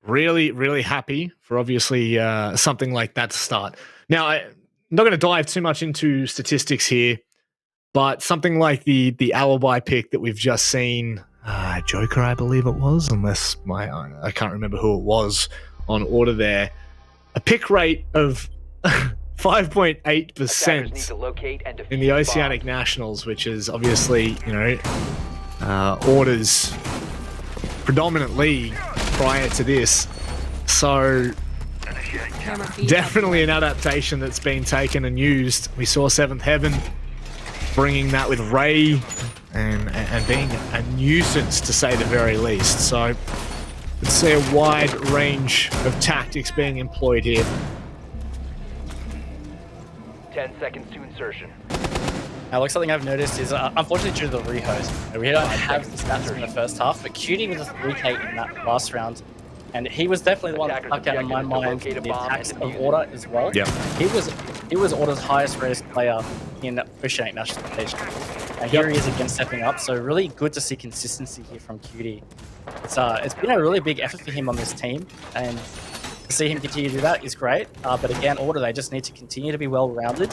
really, really happy for obviously something like that to start. Now, I'm not going to dive too much into statistics here, but something like the alibi pick that we've just seen, Joker, I believe it was, unless I can't remember who it was on Order there, a pick rate of 5.8% in the Oceanic Nationals, which is obviously, you know, Order's predominant league prior to this. So definitely an adaptation that's been taken and used. We saw 7th Heaven bringing that with Ray and being a nuisance, to say the very least. So let's see a wide range of tactics being employed here. 10 seconds to insertion. Now, look, something I've noticed is, unfortunately, due to the rehost, we don't have the stats in the first half, but Cutie was a 3K in that last round, and he was definitely the one that stuck out in my mind the attacks of Order as well. Yep. He was Order's highest rated player in Oceanic National Station. And here he is again stepping up, so really good to see consistency here from Cutie. It's been a really big effort for him on this team, and to see him continue to do that is great. But again, Order, they just need to continue to be well-rounded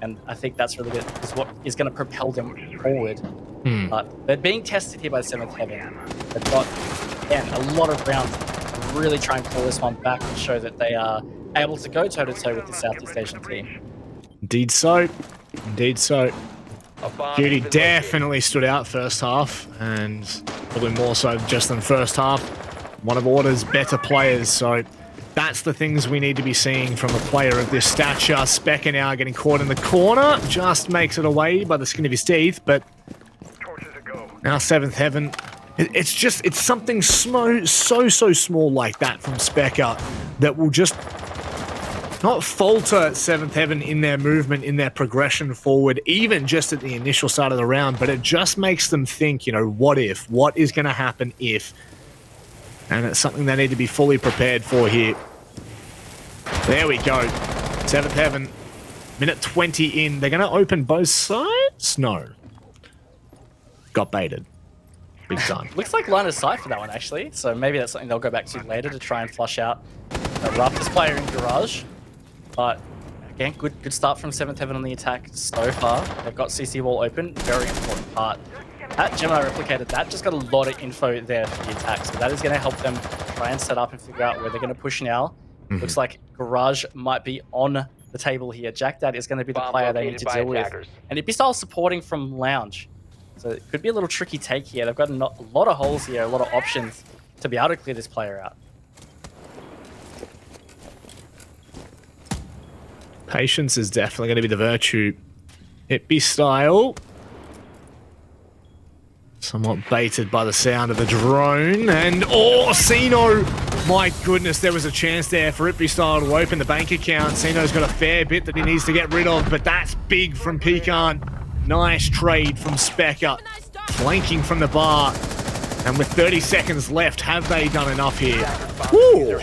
And I think that's really good, is what is going to propel them forward. But they're being tested here by 7th Heaven. They've got, again, a lot of rounds to really try and pull this one back and show that they are able to go toe-to-toe with the Southeast Asian team. Indeed so. Indeed so. A bomb Beauty has been definitely stood out first half, and probably more so just than first half. One of Order's better players, so that's the things we need to be seeing from a player of this stature. Specker now getting caught in the corner, just makes it away by the skin of his teeth, but now 7th Heaven. It's something so small like that from Specker that will just not falter 7th Heaven in their movement, in their progression forward, even just at the initial start of the round, but it just makes them think, you know, what if? What is going to happen if? And it's something they need to be fully prepared for here. There we go. 7th Heaven, minute 20 in. They're going to open both sides? No. Got baited. Big time. Looks like line of sight for that one, actually. So maybe that's something they'll go back to later to try and flush out the Raptors player in Garage. But again, good start from 7th Heaven on the attack so far. They've got CC wall open, very important part. That Gemini replicated that, just got a lot of info there for the attack. So that is going to help them try and set up and figure out where they're going to push now. Looks like Garage might be on the table here. Jack Dad is going to be the player they need to deal with. And Ibisal supporting from Lounge. So it could be a little tricky take here. They've got a lot of holes here, a lot of options to be able to clear this player out. Patience is definitely going to be the virtue. Hippie style. Somewhat baited by the sound of the drone. And, oh, Sino! My goodness, there was a chance there for Hippie style to open the bank account. Sino's got a fair bit that he needs to get rid of, but that's big from Pecan. Nice trade from Specker. Flanking from the bar. And with 30 seconds left, have they done enough here? Woo!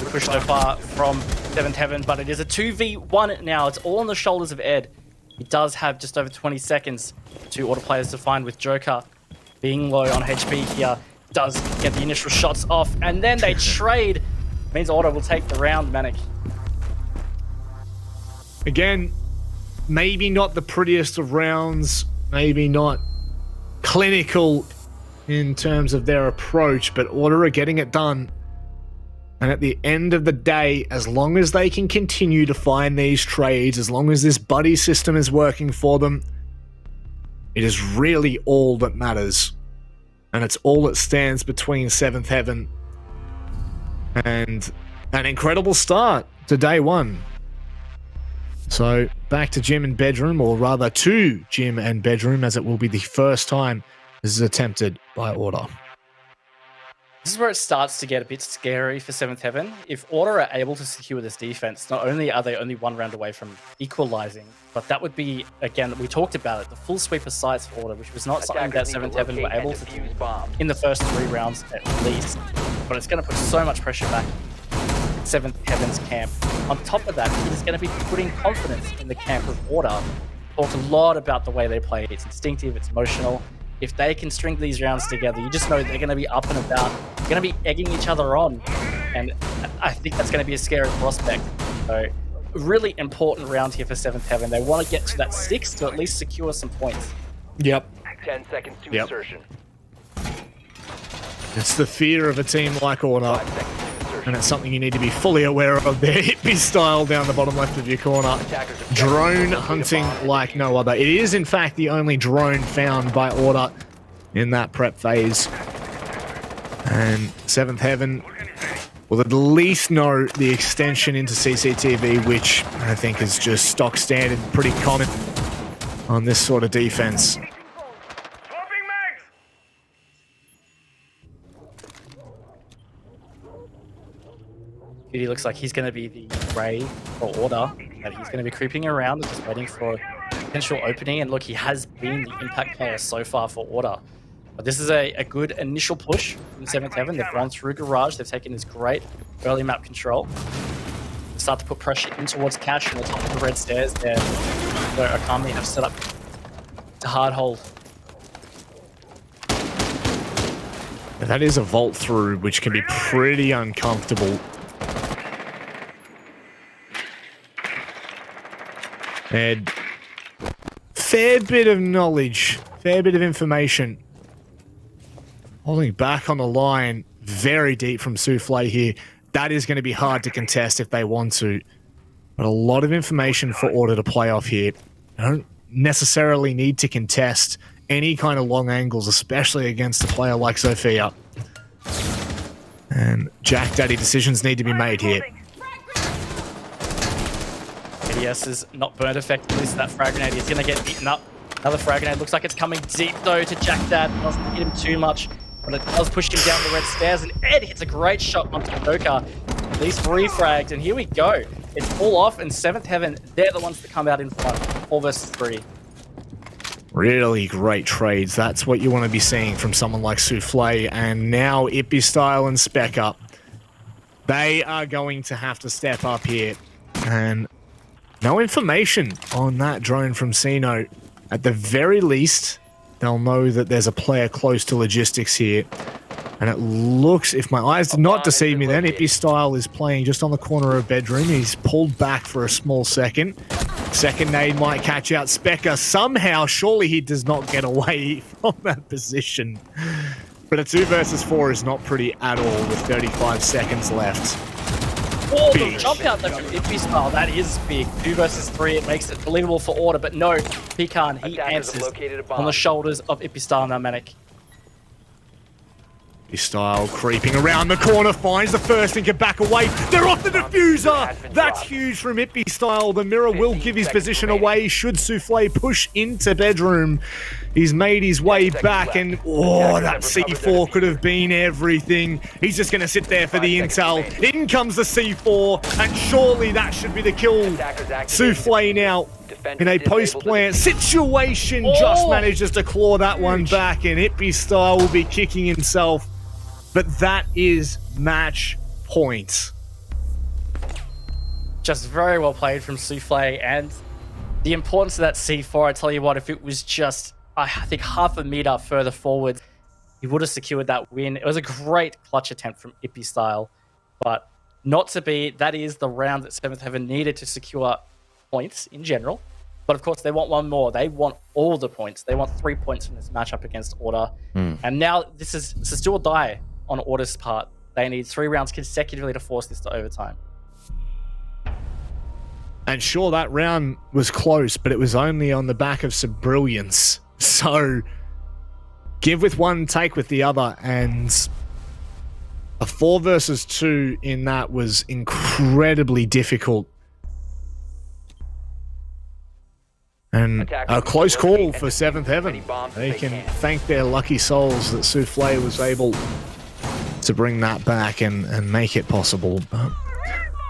Push so far from 7th Heaven, but it is a 2v1 now. It's all on the shoulders of Ed. He does have just over 20 seconds to order players to find, with Joker being low on HP here. Does get the initial shots off, and then they trade. Means Order will take the round, Manic. Again, maybe not the prettiest of rounds, maybe not clinical in terms of their approach, but Order are getting it done. And at the end of the day, as long as they can continue to find these trades, as long as this buddy system is working for them, it is really all that matters. And it's all that stands between 7th Heaven and an incredible start to day one. So back to gym and bedroom, or rather to gym and bedroom, as it will be the first time this is attempted by Order. This is where it starts to get a bit scary for 7th Heaven. If Order are able to secure this defense, not only are they only one round away from equalizing, but that would be, again, we talked about it, the full sweep of sides for Order, which was not something that 7th Heaven were able to do in the first 3 rounds at least. But it's going to put so much pressure back in 7th Heaven's camp. On top of that, it is going to be putting confidence in the camp of Order. Talked a lot about the way they play. It's instinctive, it's emotional. If they can string these rounds together, you just know they're going to be up and about. They're going to be egging each other on. And I think that's going to be a scary prospect. So, really important round here for 7th Heaven. They want to get to that 6 to at least secure some points. Yep. 10 seconds to insertion. It's the fear of a team like Order. And it's something you need to be fully aware of. Their hippie style down the bottom left of your corner. Drone hunting like no other. It is, in fact, the only drone found by Order in that prep phase. And 7th Heaven will at least know the extension into CCTV, which I think is just stock standard, pretty common on this sort of defense. He looks like he's going to be the Ray for Order, that he's going to be creeping around, just waiting for a potential opening. And look, he has been the impact player so far for Order. But this is a good initial push from 7th Heaven. They've gone through Garage. They've taken this great early map control. Start to put pressure in towards Cash on the top of the red stairs there. So Akami have set up to hard hold. That is a vault through, which can be pretty uncomfortable. And fair bit of knowledge, fair bit of information. Holding back on the line, very deep from Souffle here. That is going to be hard to contest if they want to. But a lot of information for Order to play off here. I don't necessarily need to contest any kind of long angles, especially against a player like Sophia. And Jack Daddy decisions need to be made here. ADS is not burnt effectively, so that frag grenade is going to get eaten up. Another frag grenade looks like it's coming deep though to Jack Dad. Doesn't hit him too much, but it does push him down the red stairs, and Ed hits a great shot onto Doka. These 3 frags, and here we go. It's all off, and 7th Heaven, they're the ones that come out in front. 4 versus 3. Really great trades. That's what you want to be seeing from someone like Souffle. And now Ippy Style and Spec Up. They are going to have to step up here. And no information on that drone from Cino. At the very least, they'll know that there's a player close to logistics here. And it looks, if my eyes did not deceive me then, Ippy Style is playing just on the corner of bedroom. He's pulled back for a small second. Second nade might catch out Specca somehow. Surely he does not get away from that position. But a 2 versus 4 is not pretty at all with 35 seconds left. Oh, the jump out there from Ippy Style, that is big. 2 versus 3, it makes it believable for Order, but no, Pecan, he answers on the shoulders of Ippy Style now, Manic. Style creeping around the corner, finds the first and can back away. They're off the diffuser! That's huge from Ippy Style. The mirror will give his position away should Souffle push into bedroom. He's made his way back and that C4 could have been everything. He's just going to sit there for the intel. In comes the C4 and surely that should be the kill. Souffle now in a post-plant situation just manages to claw that one back, and Ippy Style will be kicking himself. But that is match point. Just very well played from Souffle, and the importance of that C4, I tell you what, if it was just, I think, half a meter further forward, he would have secured that win. It was a great clutch attempt from Ippy Style, but not to be. That is the round that 7th Heaven needed to secure points in general. But of course, they want one more. They want all the points. They want 3 points from this matchup against Order. And now this is do or die on Order's part. They need 3 rounds consecutively to force this to overtime. And sure, that round was close, but it was only on the back of some brilliance. So, give with one, take with the other, and a 4 versus 2 in that was incredibly difficult. And a close call for 7th Heaven. They can thank their lucky souls that Souffle was able to bring that back and make it possible. But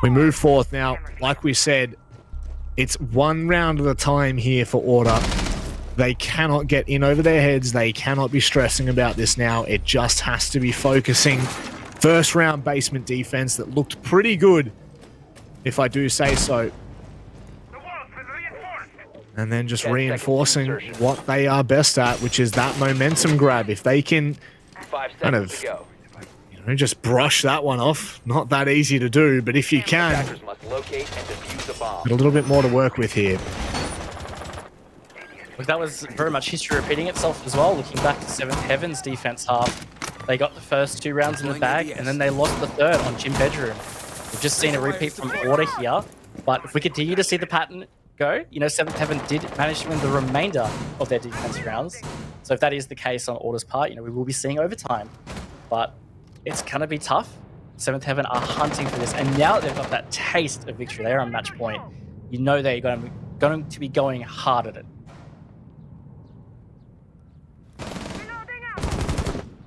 we move forth now. Like we said, it's 1 round at a time here for Order. They cannot get in over their heads. They cannot be stressing about this now. It just has to be focusing. First round basement defense that looked pretty good, if I do say so. And then just reinforcing what they are best at, which is that momentum grab. If they can kind of, just brush that one off, not that easy to do, but if you can, got a little bit more to work with here. Look, that was very much history repeating itself as well. Looking back to 7th Heaven's defense half, they got the first 2 rounds in the bag, and then they lost the 3rd on Gym Bedroom. We've just seen a repeat from Order here, but if we continue to see the pattern go, 7th Heaven did manage to win the remainder of their defense rounds. So if that is the case on Order's part, we will be seeing overtime. But it's going to be tough. 7th Heaven are hunting for this, and now they've got that taste of victory. They are on match point. They're going to be going hard at it.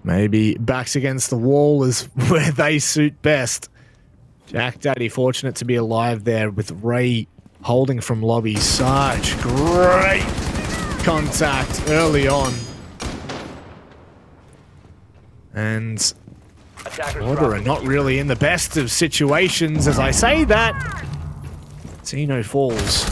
Maybe backs against the wall is where they suit best. Jack Daddy fortunate to be alive there with Ray holding from lobby. Such great contact early on. And Order are not really in the best of situations as I say that. Tino falls.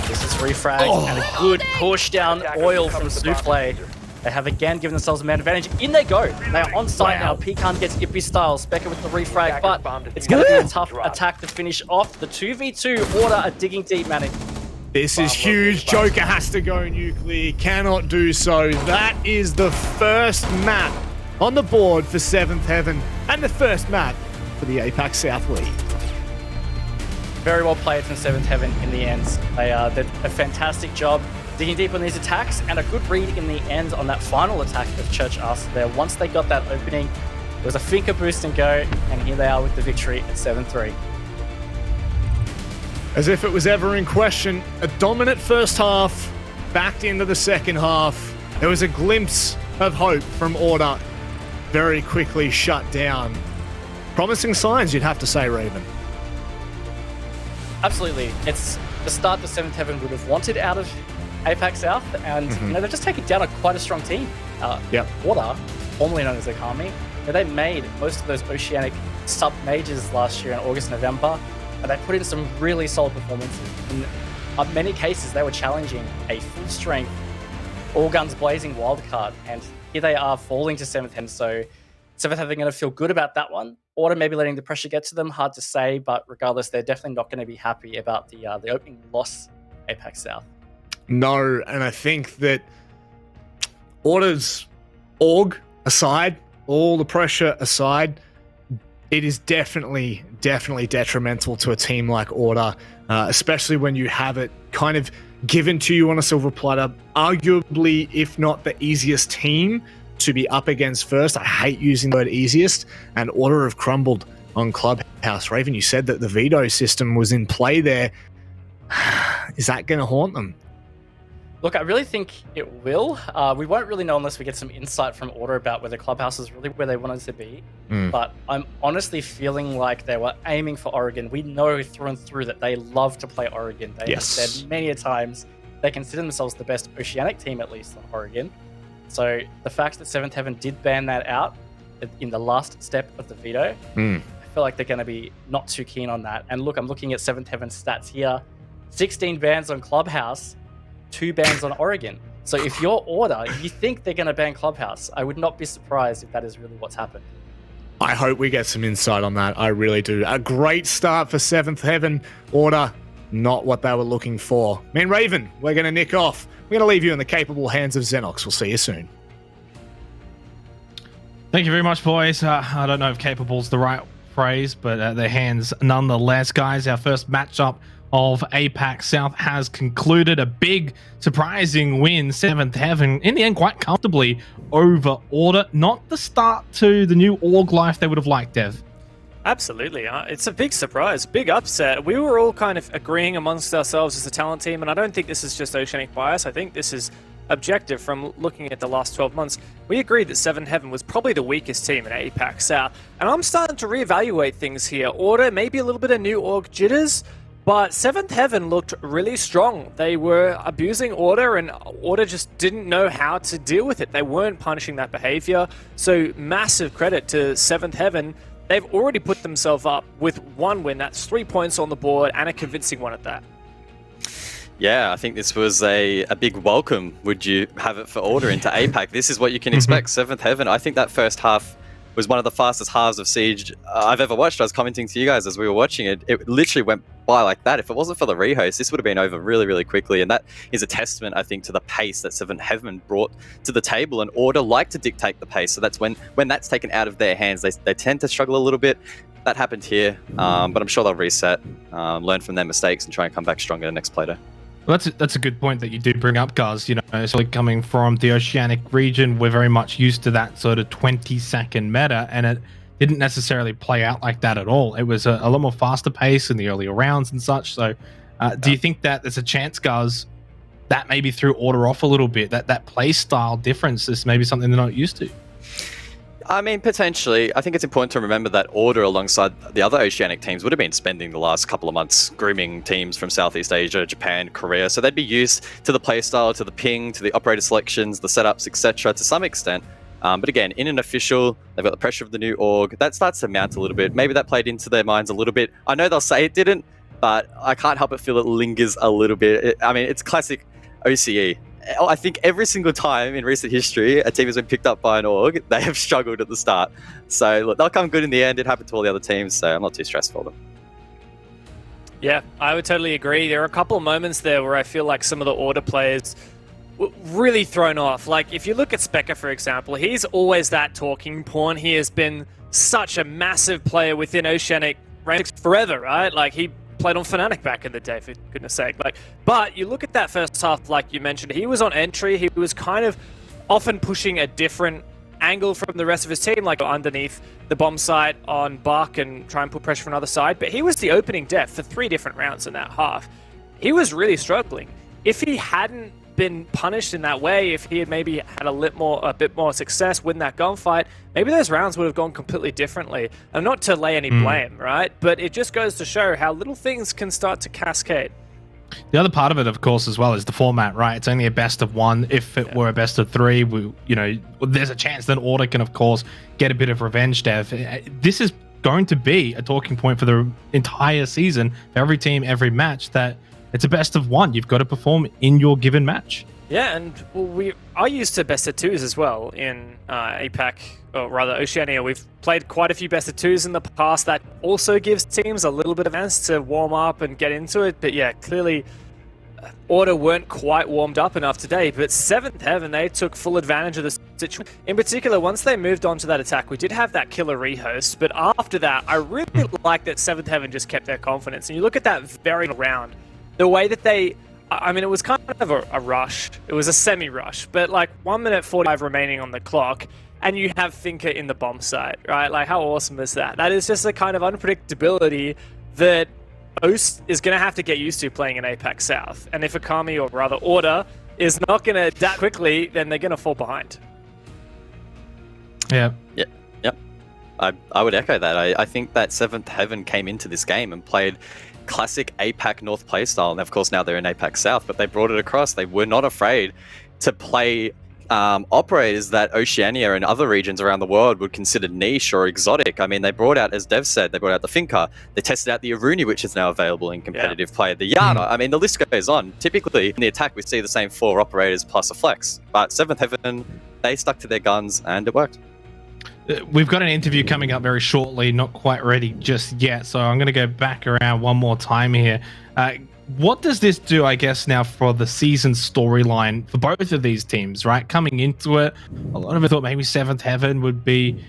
This is refrag and a good push down oil from Souffle. They have again given themselves a man advantage. In they go. They are on site now. Pecan gets Ippy style. Specker with the refrag, but it's going to be a tough attack to finish off. The 2v2 Order are digging deep, man. This is huge. Joker has to go nuclear. Cannot do so. That is the first map on the board for 7th Heaven and the first map for the APAC South League. Very well played from 7th Heaven in the end. They did a fantastic job digging deep on these attacks, and a good read in the end on that final attack of Church Arsenal there. Once they got that opening, it was a finger boost and go, and here they are with the victory at 7-3. As if it was ever in question, a dominant first half, backed into the second half. There was a glimpse of hope from Order, very quickly shut down. Promising signs, you'd have to say, Raven. Absolutely. It's the start that 7th Heaven would have wanted out of APAC South, and they've just taken down quite a strong team. Order, formerly known as Akami, they made most of those Oceanic sub-majors last year in August, November, and they put in some really solid performances. In many cases, they were challenging a full-strength, all-guns blazing wildcard, and here they are falling to 7th Heaven, so 7th Heaven going to feel good about that one. Order maybe letting the pressure get to them, hard to say, but regardless, they're definitely not going to be happy about the opening loss APAC South. No, and I think that Order's org aside, all the pressure aside, it is definitely detrimental to a team like Order, especially when you have it kind of given to you on a silver platter. Arguably, if not the easiest team to be up against first. I hate using the word easiest, and Order have crumbled on Clubhouse. Raven, you said that the veto system was in play there. Is that going to haunt them? Look, I really think it will. We won't really know unless we get some insight from Order about whether Clubhouse is really where they wanted to be. But I'm honestly feeling like they were aiming for Oregon. We know through and through that they love to play Oregon. They have said many a times they consider themselves the best Oceanic team, at least on Oregon. So the fact that 7th Heaven did ban that out in the last step of the veto, I feel like they're going to be not too keen on that. And look, I'm looking at 7th Heaven's stats here. 16 bans on Clubhouse, 2 bans on Oregon. So if you're Order, you think they're going to ban Clubhouse. I would not be surprised if that is really what's happened. I hope we get some insight on that. I really do. A great start for 7th Heaven. Order, not what they were looking for. Me and Raven, we're going to nick off. We're going to leave you in the capable hands of Xenox. We'll see you soon. Thank you very much, boys. I don't know if capable's the right phrase, but their hands nonetheless. Guys, our first matchup of APAC South has concluded. A big, surprising win. 7th Heaven, in the end, quite comfortably over Order. Not the start to the new org life they would have liked, Dev. Absolutely. It's a big surprise, big upset. We were all kind of agreeing amongst ourselves as a talent team, and I don't think this is just Oceanic bias. I think this is objective from looking at the last 12 months. We agreed that 7th Heaven was probably the weakest team in APAC South, and I'm starting to reevaluate things here. Order, maybe a little bit of new org jitters, but 7th Heaven looked really strong. They were abusing Order, and Order just didn't know how to deal with it. They weren't punishing that behavior, so massive credit to 7th Heaven. They've already put themselves up with 1 win. That's 3 points on the board, and a convincing one at that. Yeah, I think this was a big welcome, would you have it, for Order into APAC. This is what you can expect. 7th Heaven, I think that first half was one of the fastest halves of Siege I've ever watched. I was commenting to you guys as we were watching it. It literally went by like that. If it wasn't for the rehost, this would have been over really, really quickly. And that is a testament, I think, to the pace that 7th Heaven brought to the table. And Order like to dictate the pace. So that's when that's taken out of their hands, they tend to struggle a little bit. That happened here, but I'm sure they'll reset, learn from their mistakes, and try and come back stronger the next Playday. Well, that's a good point that you do bring up, guys. You know, so coming from the Oceanic region, we're very much used to that sort of 20-second meta, and it didn't necessarily play out like that at all. It was a lot more faster pace in the earlier rounds and such. So do you think that there's a chance, guys, that maybe threw Order off a little bit, that play style difference is maybe something they're not used to? I mean, potentially. I think it's important to remember that Order, alongside the other Oceanic teams, would have been spending the last couple of months grooming teams from Southeast Asia, Japan, Korea. So they'd be used to the playstyle, to the ping, to the operator selections, the setups, etc. to some extent. But again, in an official, they've got the pressure of the new org. That starts to mount a little bit. Maybe that played into their minds a little bit. I know they'll say it didn't, but I can't help but feel it lingers a little bit. I mean, it's classic OCE. I think every single time in recent history a team has been picked up by an org, they have struggled at the start. So look, they'll come good in the end. It happened to all the other teams, so I'm not too stressed for them. Yeah, I would totally agree. There are a couple of moments there where I feel like some of the Order players were really thrown off. Like, if you look at Specker, for example, he's always that talking pawn. He has been such a massive player within Oceanic ranks forever, right? Like, he played on Fnatic back in the day, for goodness sake. Like, but you look at that first half, like you mentioned, he was on entry. He was kind of often pushing a different angle from the rest of his team, like underneath the bomb site on Buck and try and put pressure from another side. But he was the opening depth for 3 different rounds in that half. He was really struggling. If he hadn't been punished in that way, if he had maybe had a bit more success, win that gunfight, maybe those rounds would have gone completely differently. And not to lay any blame, right? But it just goes to show how little things can start to cascade. The other part of it, of course, as well, is the format, right? It's only a best of 1. If it were a best of 3, there's a chance that Order can, of course, get a bit of revenge, Dev. This is going to be a talking point for the entire season, for every team, every match, that it's a best of 1. You've got to perform in your given match. Yeah, and we are used to best of 2s as well in APAC, or rather Oceania. We've played quite a few best of 2s in the past. That also gives teams a little bit of chance to warm up and get into it. But yeah, clearly Order weren't quite warmed up enough today. But 7th Heaven, they took full advantage of the situation. In particular, once they moved on to that attack, we did have that killer rehost. But after that, I really like that 7th Heaven just kept their confidence. And you look at that very round, the way that they... I mean, it was kind of a rush. It was a semi-rush, but like 1 minute 45 remaining on the clock, and you have Thinker in the bomb site, right? Like, how awesome is that? That is just a kind of unpredictability that OS is going to have to get used to playing in APAC South. And if Akami, or rather Order, is not going to adapt quickly, then they're going to fall behind. Yeah. Yep. I would echo that. I think that 7th Heaven came into this game and played classic APAC North playstyle, and of course now they're in APAC South, but they brought it across. They were not afraid to play operators that Oceania and other regions around the world would consider niche or exotic. I mean, they brought out, as Dev said, they brought out the Finca. They tested out the Aruni, which is now available in competitive play. The Yana. I mean, the list goes on. Typically, in the attack, we see the same 4 operators plus a flex. But 7th Heaven, they stuck to their guns, and it worked. We've got an interview coming up very shortly, not quite ready just yet, so I'm going to go back around one more time here. What does this do, I guess, now for the season storyline for both of these teams, right? Coming into it, a lot of us thought maybe 7th Heaven would be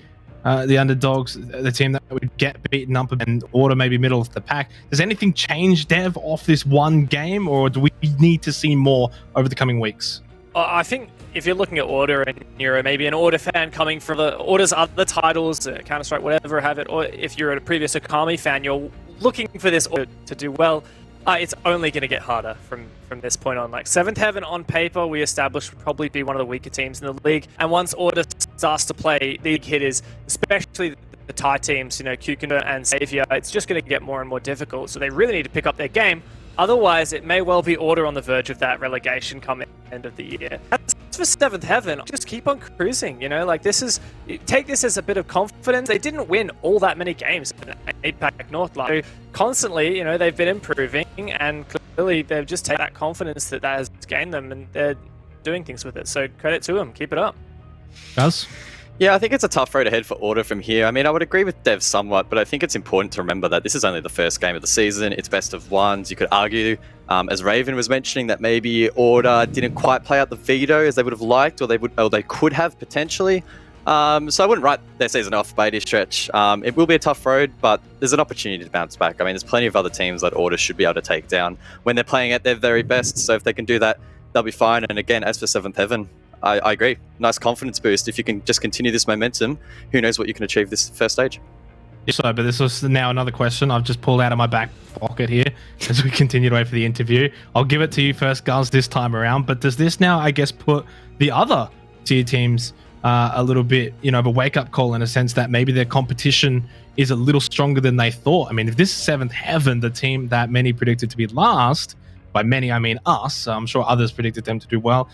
the underdogs, the team that would get beaten up, and Order maybe middle of the pack. Does anything change, Dev, off this one game, or do we need to see more over the coming weeks? I think if you're looking at Order and you're maybe an Order fan coming from the Order's other titles, Counter-Strike, whatever have it, or if you're a previous Akami fan, you're looking for this Order to do well, it's only going to get harder from this point on. Like 7th Heaven on paper, we established would probably be one of the weaker teams in the league. And once Order starts to play league hitters, especially the Thai teams, Cucumber and Savior, it's just going to get more and more difficult. So they really need to pick up their game. Otherwise, it may well be Order on the verge of that relegation come end of the year. As for 7th Heaven, just keep on cruising, like take this as a bit of confidence. They didn't win all that many games in APAC North. Like, constantly, they've been improving, and clearly they've just taken that confidence that has gained them, and they're doing things with it. So credit to them. Keep it up. Guys? Yeah, I think it's a tough road ahead for Order from here. I mean, I would agree with Dev somewhat, but I think it's important to remember that this is only the first game of the season. It's best of 1s. You could argue, as Raven was mentioning, that maybe Order didn't quite play out the veto as they would have liked, or they could have potentially. So I wouldn't write their season off by any stretch. It will be a tough road, but there's an opportunity to bounce back. I mean, there's plenty of other teams that Order should be able to take down when they're playing at their very best. So if they can do that, they'll be fine. And again, as for 7th Heaven, I agree. Nice confidence boost. If you can just continue this momentum, who knows what you can achieve this first stage. So, but this was now another question I've just pulled out of my back pocket here as we continue to wait for the interview. I'll give it to you first, Guz, this time around. But does this now, I guess, put the other tier teams a little bit, of a wake-up call in a sense that maybe their competition is a little stronger than they thought? I mean, if this is 7th Heaven, the team that many predicted to be last, by many, I mean us. I'm sure others predicted them to do well.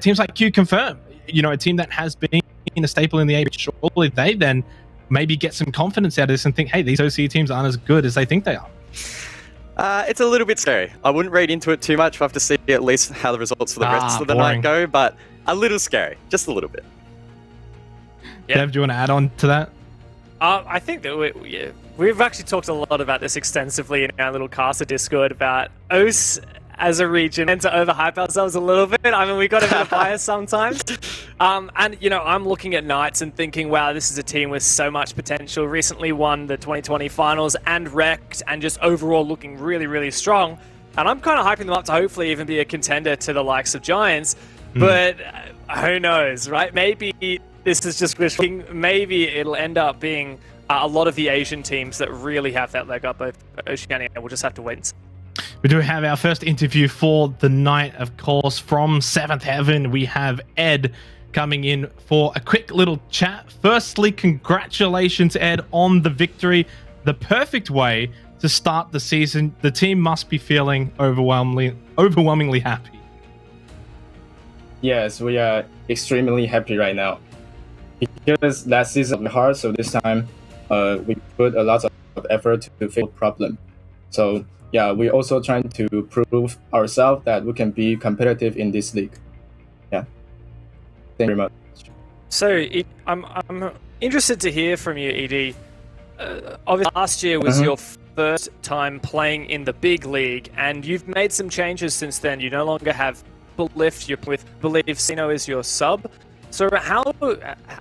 Teams like Q Confirm, a team that has been a staple in the APAC, surely they then maybe get some confidence out of this and think, hey, these OC teams aren't as good as they think they are. It's a little bit scary. I wouldn't read into it too much. We'll have to see at least how the results for the rest of the boring. night go, but a little scary. Just a little bit. Yeah. Dev, do you want to add on to that? I think that we've actually talked a lot about this extensively in our little caster Discord about OS as a region and to overhype ourselves a little bit. I mean, we got a bit of bias sometimes. And, you know, I'm looking at Knights and thinking, wow, this is a team with so much potential. Recently won the 2020 finals and wrecked and just overall looking really, really strong. And I'm kind of hyping them up to hopefully even be a contender to the likes of Giants. But who knows, right? Maybe this is just wishing. Maybe it'll end up being a lot of the Asian teams that really have that leg up over Oceania. We'll just have to wait and see. We do have our first interview for the night, of course, from Seventh Heaven. We have Ed coming in for a quick little chat. Firstly, congratulations, Ed, on the victory. The perfect way to start the season. The team must be feeling overwhelmingly happy. Yes, we are extremely happy right now. Because last season was hard, so this time we put a lot of effort to fix the problem. So yeah, we're also trying to prove ourselves that we can be competitive in this league. Yeah. Thank you very much. So I'm interested to hear from you, Ed. Obviously, last year was your first time playing in the big league, and you've made some changes since then. You no longer have Lift. You're with believe Sino is your sub. So how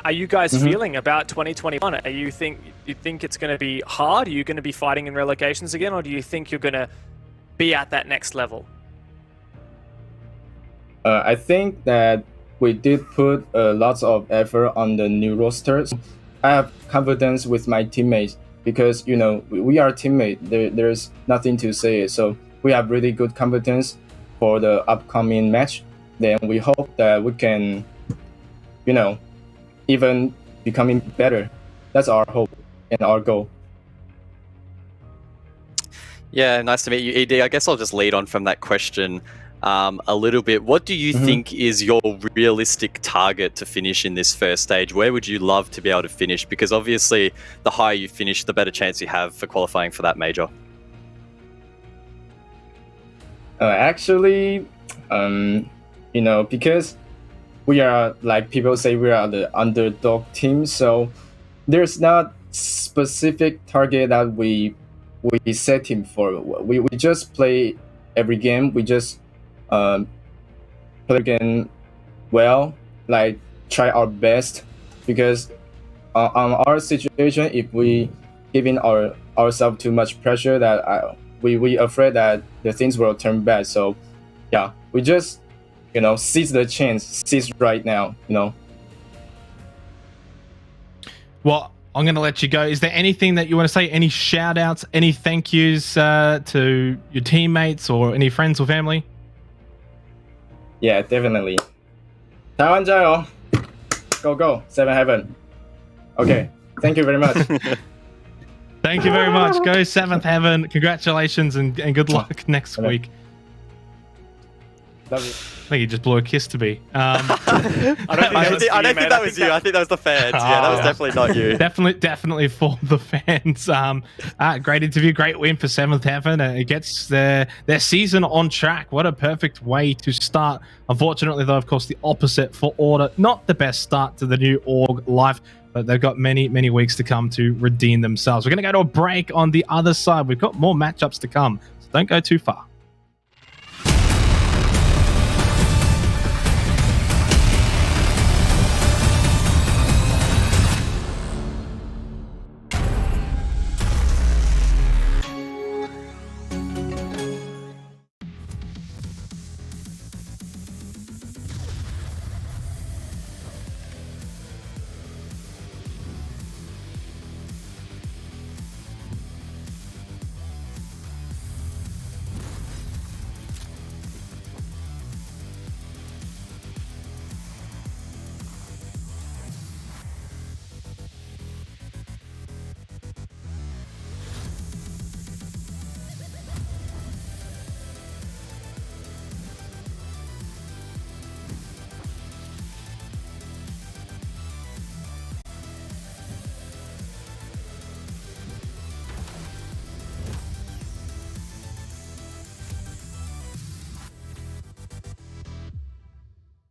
are you guys feeling about 2021? Are you think it's going to be hard? Are you going to be fighting in relegations again, or do you think you're going to be at that next level? I think that we did put lots of effort on the new rosters. I have confidence with my teammates because, you know, we are teammates. There's nothing to say. So we have really good confidence for the upcoming match. Then we hope that we can, you know, even becoming better. That's our hope and our goal. Yeah, nice to meet you, ED. I guess I'll just lead on from that question a little bit. What do you think is your realistic target to finish in this first stage? Where would you love to be able to finish? Because obviously, the higher you finish, the better chance you have for qualifying for that major. Actually, you know, because we are, like people say, we are the underdog team, so there's not specific target that we set him for. We just play every game. We just play again well, like try our best, because on our situation, if we giving ourselves too much pressure, that we afraid that the things will turn bad. So yeah, we just, you know, seize the chance, seize right now, you know. Well, I'm going to let you go. Is there anything that you want to say? Any shout outs, any thank yous to your teammates or any friends or family? Yeah, definitely. Taiwan 加油! Go, go, Seven Heaven. Okay, thank you very much. Thank you very much. Go Seventh Heaven. Congratulations and good luck next week. Love you. I think he just blew a kiss to me. I don't think that was you. I think that was the fans. Yeah, that was definitely not you. Definitely for the fans. Great interview, great win for Seventh Heaven. It gets their season on track. What a perfect way to start. Unfortunately, though, of course, the opposite for Order. Not the best start to the new org life, but they've got many, many weeks to come to redeem themselves. We're going to go to a break on the other side. We've got more matchups to come, so don't go too far.